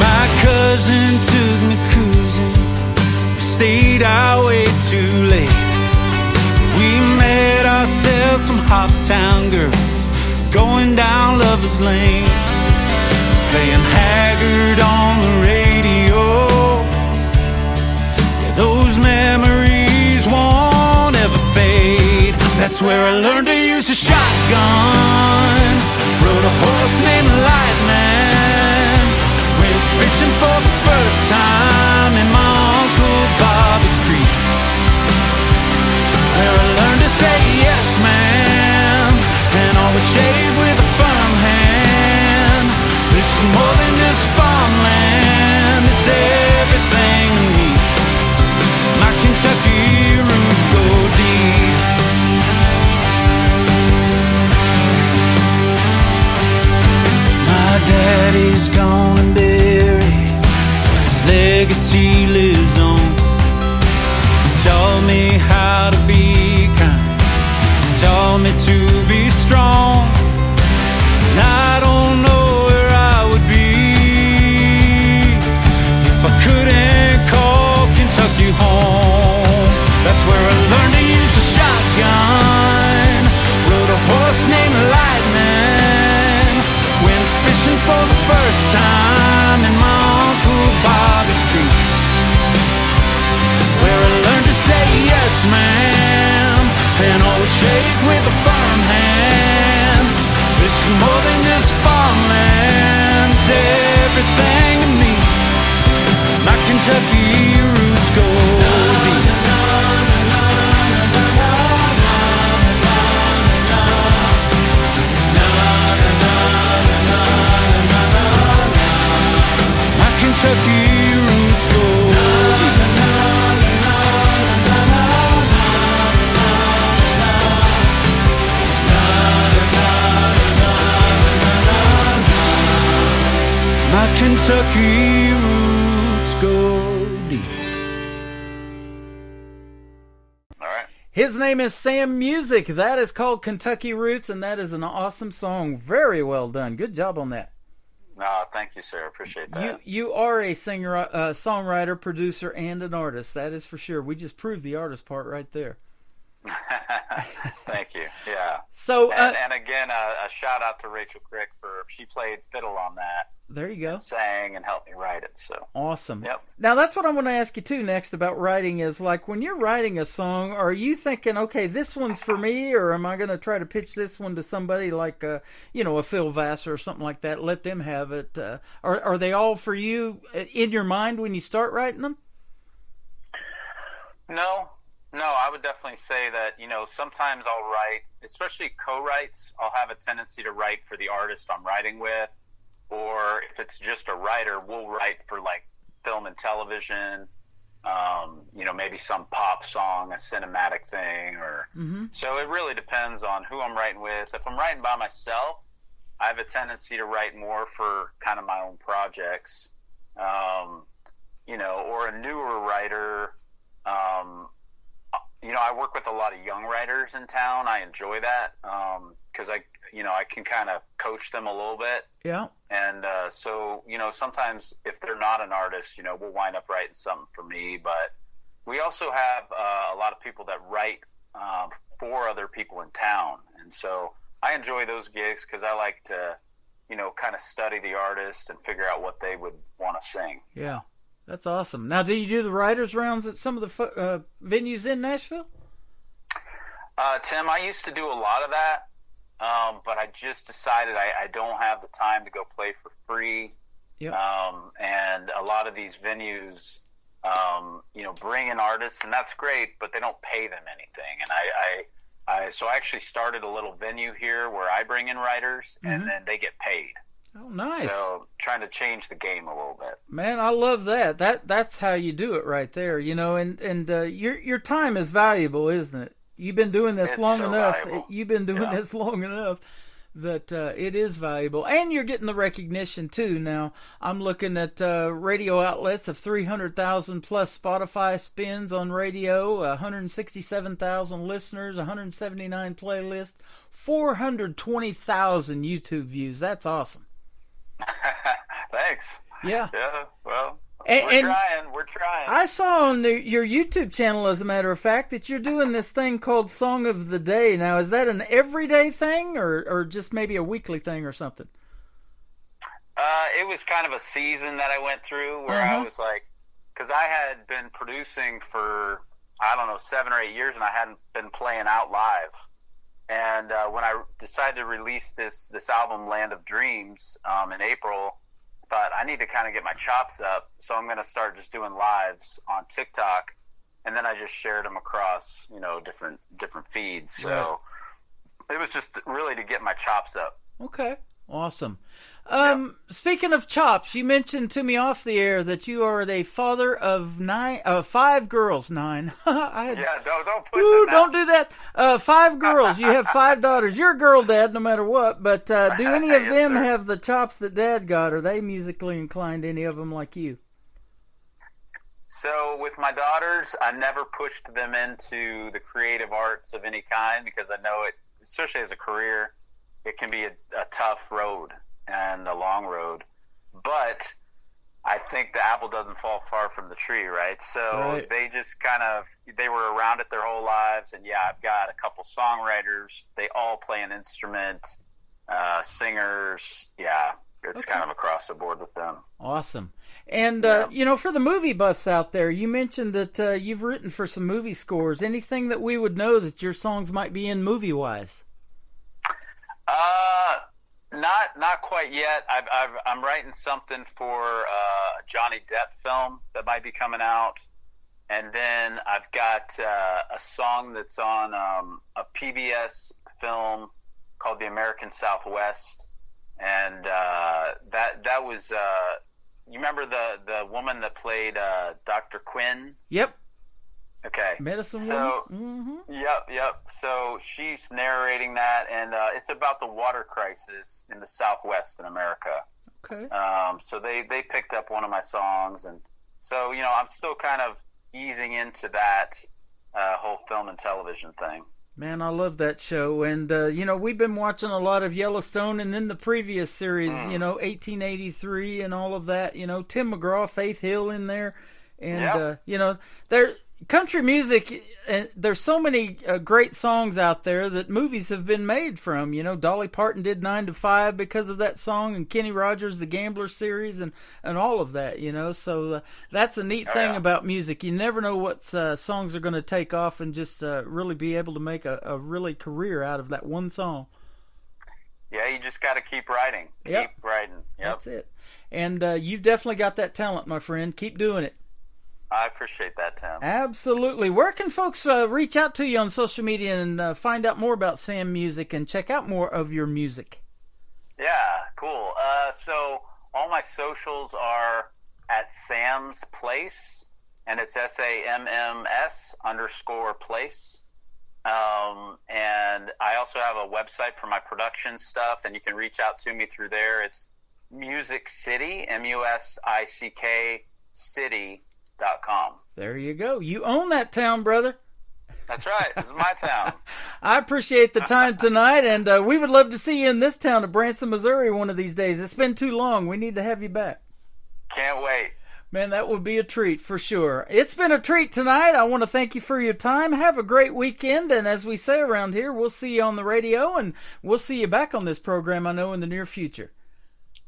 My cousin took me cruising. We stayed our way too late. We met ourselves some Hoptown girls going down Lover's Lane, playing Haggard on the radio. Yeah, those memories won't ever fade. That's where I learned to use a shotgun. Rode a horse named Lightning. Went fishing for the first time in my Uncle Bobby's creek. Where I learned to say yes, ma'am, and always shave with a firm hand. This is more than just farmland, it's everything to me. My Kentucky roots go deep. My daddy's gone and buried, but his legacy lives on. He taught me how to be kind, he taught me to be strong. And I don't know where I would be if I couldn't call Kentucky home. That's where I learned to use a shotgun. Rode a horse named Lightning. Went fishing for the first time in my Uncle Bobby's creek. Where I learned to say yes, ma'am, and always shake with a firm hand. This is more than just farmland, it's everything to me. My Kentucky roots Kentucky roots go. My Kentucky roots go deep. His name is Sam Music. That is called Kentucky Roots, and that is an awesome song. Very well done. Good job on that. No, thank you, sir. Appreciate that. You are a singer, songwriter, producer, and an artist. That is for sure. We just proved the artist part right there. Thank you. Yeah. So, and again, a shout out to Rachel Crick she played fiddle on that. There you go. And sang and helped me write it. So awesome. Yep. Now that's what I want to ask you too next about writing is like when you're writing a song, are you thinking, okay, this one's for me, or am I going to try to pitch this one to somebody like a Phil Vassar or something like that? Let them have it. Are they all for you in your mind when you start writing them? No, I would definitely say that, sometimes I'll write, especially co-writes, I'll have a tendency to write for the artist I'm writing with, or if it's just a writer, we'll write for like film and television, maybe some pop song, a cinematic thing, or so it really depends on who I'm writing with. If I'm writing by myself, I have a tendency to write more for kind of my own projects, or a newer writer. I work with a lot of young writers in town. I enjoy that because I can kind of coach them a little bit. Yeah. And so sometimes if they're not an artist, we'll wind up writing something for me. But we also have a lot of people that write for other people in town, and so I enjoy those gigs because I like to, kind of study the artist and figure out what they would want to sing. Yeah. That's awesome. Now, do you do the writers' rounds at some of the venues in Nashville? Tim, I used to do a lot of that, but I just decided I don't have the time to go play for free. Yep. And a lot of these venues, bring in artists, and that's great, but they don't pay them anything. And so I actually started a little venue here where I bring in writers, and then they get paid. Oh, nice. So trying to change the game a little bit. Man, I love that. That's how you do it right there, and your time is valuable, isn't it? You've been doing this long enough. Valuable. You've been doing this long enough that it is valuable, and you're getting the recognition too. Now I'm looking at radio outlets of 300,000 plus Spotify spins on radio, 167,000 listeners, 179 playlists, 420,000 YouTube views. That's awesome. Thanks. Yeah. Yeah. Well, we're trying. I saw on your YouTube channel, as a matter of fact, that you're doing this thing called Song of the Day. Now, is that an everyday thing or just maybe a weekly thing or something? It was kind of a season that I went through where I was like, because I had been producing for, 7 or 8 years, and I hadn't been playing out live. And when I decided to release this album, Land of Dreams, in April, I thought I need to kind of get my chops up, so I'm going to start just doing lives on TikTok, and then I just shared them across, different feeds. So it was just really to get my chops up. Okay, awesome. Speaking of chops, you mentioned to me off the air that you are the father of 5 girls. 9. Don't push Ooh, it now. don't do that. 5 girls. You have 5 daughters. You're a girl dad, no matter what. But do any of them have the chops that Dad got? Are they musically inclined? Any of them like you? So with my daughters, I never pushed them into the creative arts of any kind because I know it, especially as a career, it can be a tough road and a long road. But I think the apple doesn't fall far from the tree, right? So they just they were around it their whole lives. And yeah, I've got a couple songwriters. They all play an instrument, singers. Yeah, it's kind of across the board with them. Awesome. And, for the movie buffs out there, you mentioned that you've written for some movie scores. Anything that we would know that your songs might be in movie-wise? Not quite yet. I'm writing something for a Johnny Depp film that might be coming out, and then I've got a song that's on a PBS film called The American Southwest, and that was you remember the woman that played Dr. Quinn? Yep. Okay. Medicine so, Woman? Mm-hmm. Yep. So she's narrating that, and it's about the water crisis in the Southwest in America. Okay. So they picked up one of my songs, and so, you know, I'm still kind of easing into that whole film and television thing. Man, I love that show. And, you know, we've been watching a lot of Yellowstone, and then the previous series, you know, 1883 and all of that. You know, Tim McGraw, Faith Hill in there. And, you know, country music, there's so many great songs out there that movies have been made from. You know, Dolly Parton did 9 to 5 because of that song, and Kenny Rogers, the Gambler series, and all of that, you know. So that's a neat thing about music. You never know what songs are going to take off and just really be able to make a really career out of that one song. Yeah, you just got to keep writing. Keep writing. Yep. That's it. And you've definitely got that talent, my friend. Keep doing it. I appreciate that, Tim. Absolutely. Where can folks reach out to you on social media and find out more about Sam Music and check out more of your music? Yeah, cool. So all my socials are at Sam's Place, and it's SAMMS_place. And I also have a website for my production stuff, and you can reach out to me through there. It's Music City, MUSICK City.com. There you go. You own that town, brother. That's right. This is my town. I appreciate the time tonight, and we would love to see you in this town of Branson, Missouri one of these days. It's been too long. We need to have you back. Can't wait. Man, that would be a treat for sure. It's been a treat tonight. I want to thank you for your time. Have a great weekend, and as we say around here, we'll see you on the radio, and we'll see you back on this program, I know, in the near future.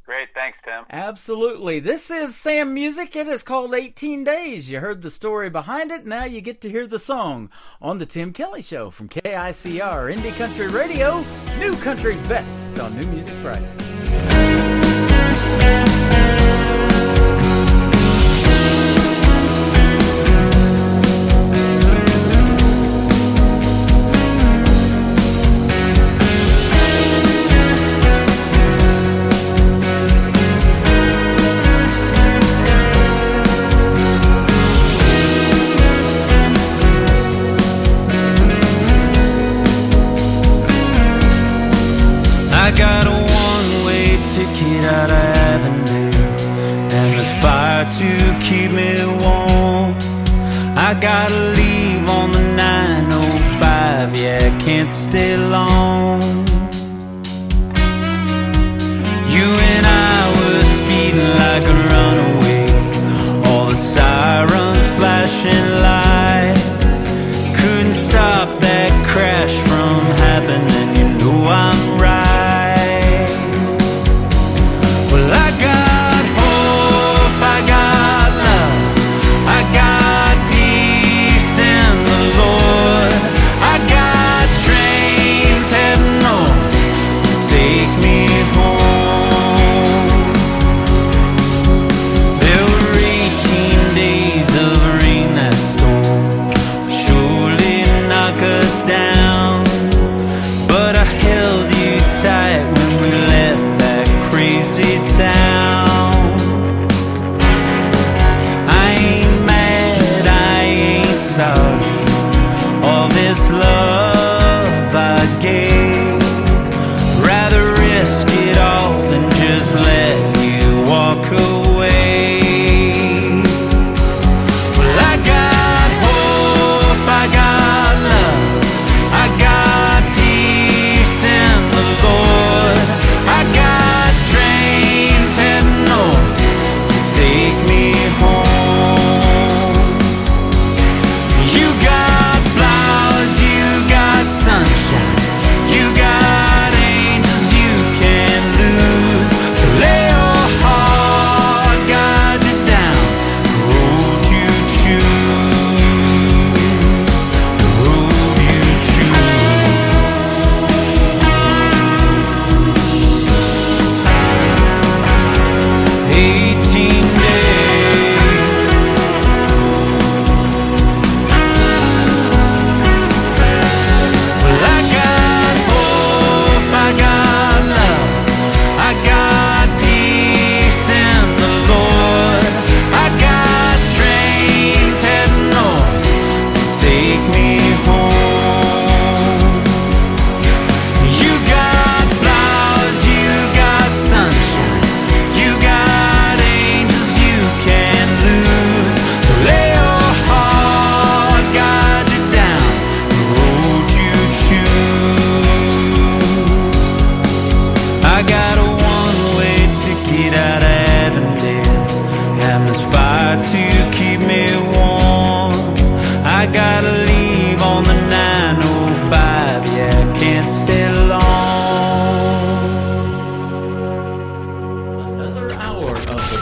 Great. Thanks, Tim. Absolutely. This is Sam Music. It is called 18 Days. You heard the story behind it. Now you get to hear the song on The Tim Kelly Show from KICR Indie Country Radio, New Country's Best on New Music Friday. I got a one-way ticket out of Avondale, and there's fire to keep me warm. I gotta leave on the 905, yeah, I can't stay long. You and I were speeding like a runaway, all the sirens flashing lights couldn't stop that crash from happening, you know I'm right. Well, I got hope, I got love, I got peace in the Lord. I got trains heading north,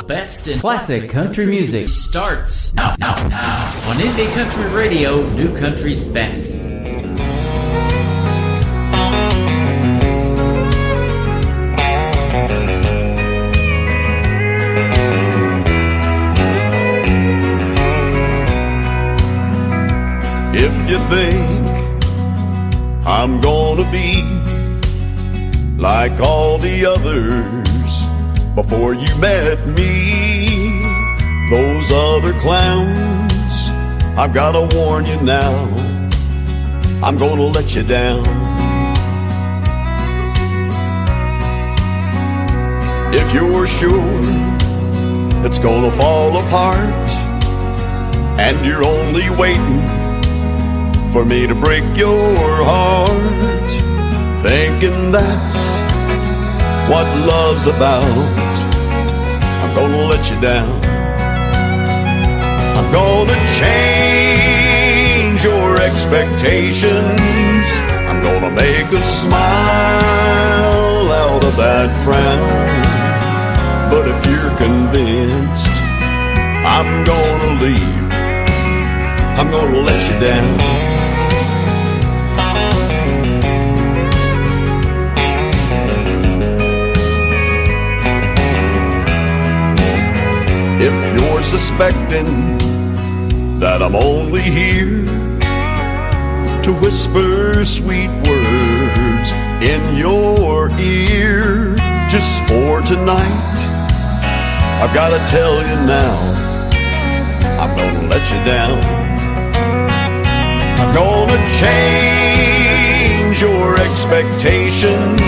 best in classic country music starts now on Indie Country Radio, New Country's best. If you think I'm gonna be like all the others before you met me, those other clowns, I've gotta warn you now, I'm gonna let you down. If you're sure it's gonna fall apart and you're only waiting for me to break your heart, thinking that's what love's about, I'm gonna let you down. I'm gonna change your expectations, I'm gonna make a smile out of that frown. But if you're convinced I'm gonna leave, I'm gonna let you down. If you're suspecting that I'm only here to whisper sweet words in your ear just for tonight, I've gotta tell you now, I'm gonna let you down. I'm gonna change your expectations,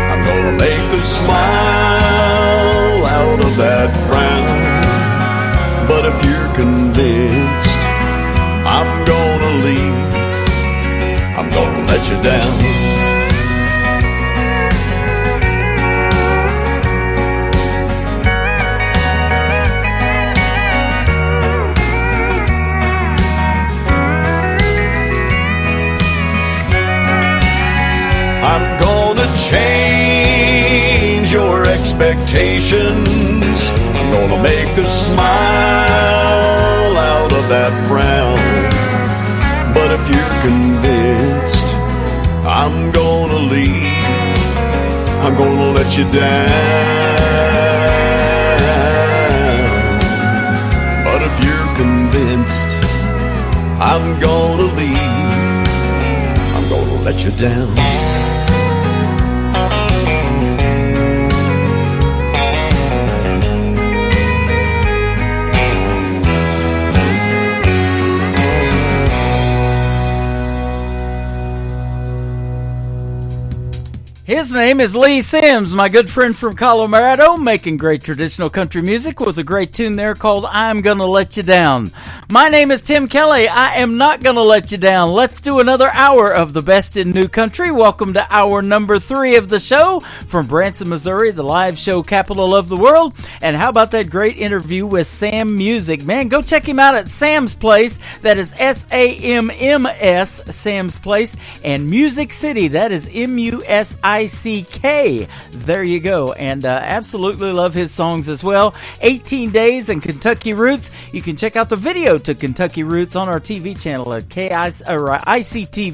I'm gonna make a smile out of that frown. But if you're convinced I'm gonna leave, I'm gonna let you down. I'm gonna change your expectations, I'm gonna make a smile out of that frown. But if you're convinced I'm gonna leave, I'm gonna let you down. But if you're convinced I'm gonna leave, I'm gonna let you down. His name is Lee Sims, my good friend from Colorado, making great traditional country music with a great tune there called I'm Gonna Let You Down. My name is Tim Kelly. I am not gonna let you down. Let's do another hour of the best in new country. Welcome to hour number 3 of the show from Branson, Missouri, the live show capital of the world. And how about that great interview with Sam Music? Man, go check him out at Sam's Place. That is SAMMS, Sam's Place. And Music City, that is MUSICK. There you go. And absolutely love his songs as well. 18 Days and Kentucky Roots. You can check out the video to Kentucky Roots on our TV channel at ICTV,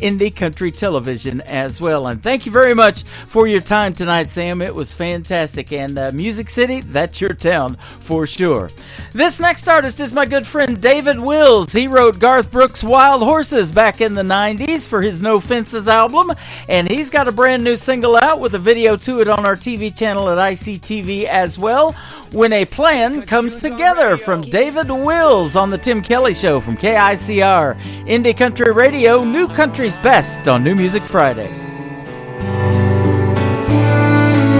Indie Country Television as well. And thank you very much for your time tonight, Sam. It was fantastic. And Music City, that's your town for sure. This next artist is my good friend David Wills. He wrote Garth Brooks' Wild Horses back in the 90s for his No Fences album. And he's got a brand new single out with a video to it on our TV channel at ICTV as well. When a Plan Comes Together from David Wills on the Tim Kelly Show from KICR, Indie Country Radio, New Country's best on New Music Friday.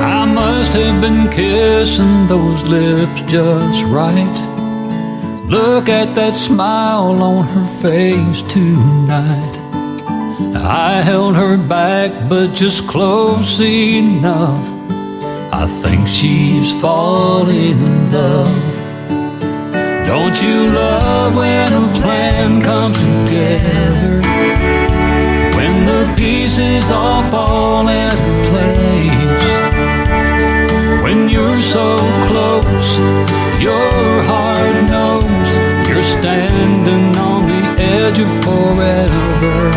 I must have been kissing those lips just right. Look at that smile on her face tonight. I held her back, but just close enough. I think she's falling in love. Don't you love when a plan comes together?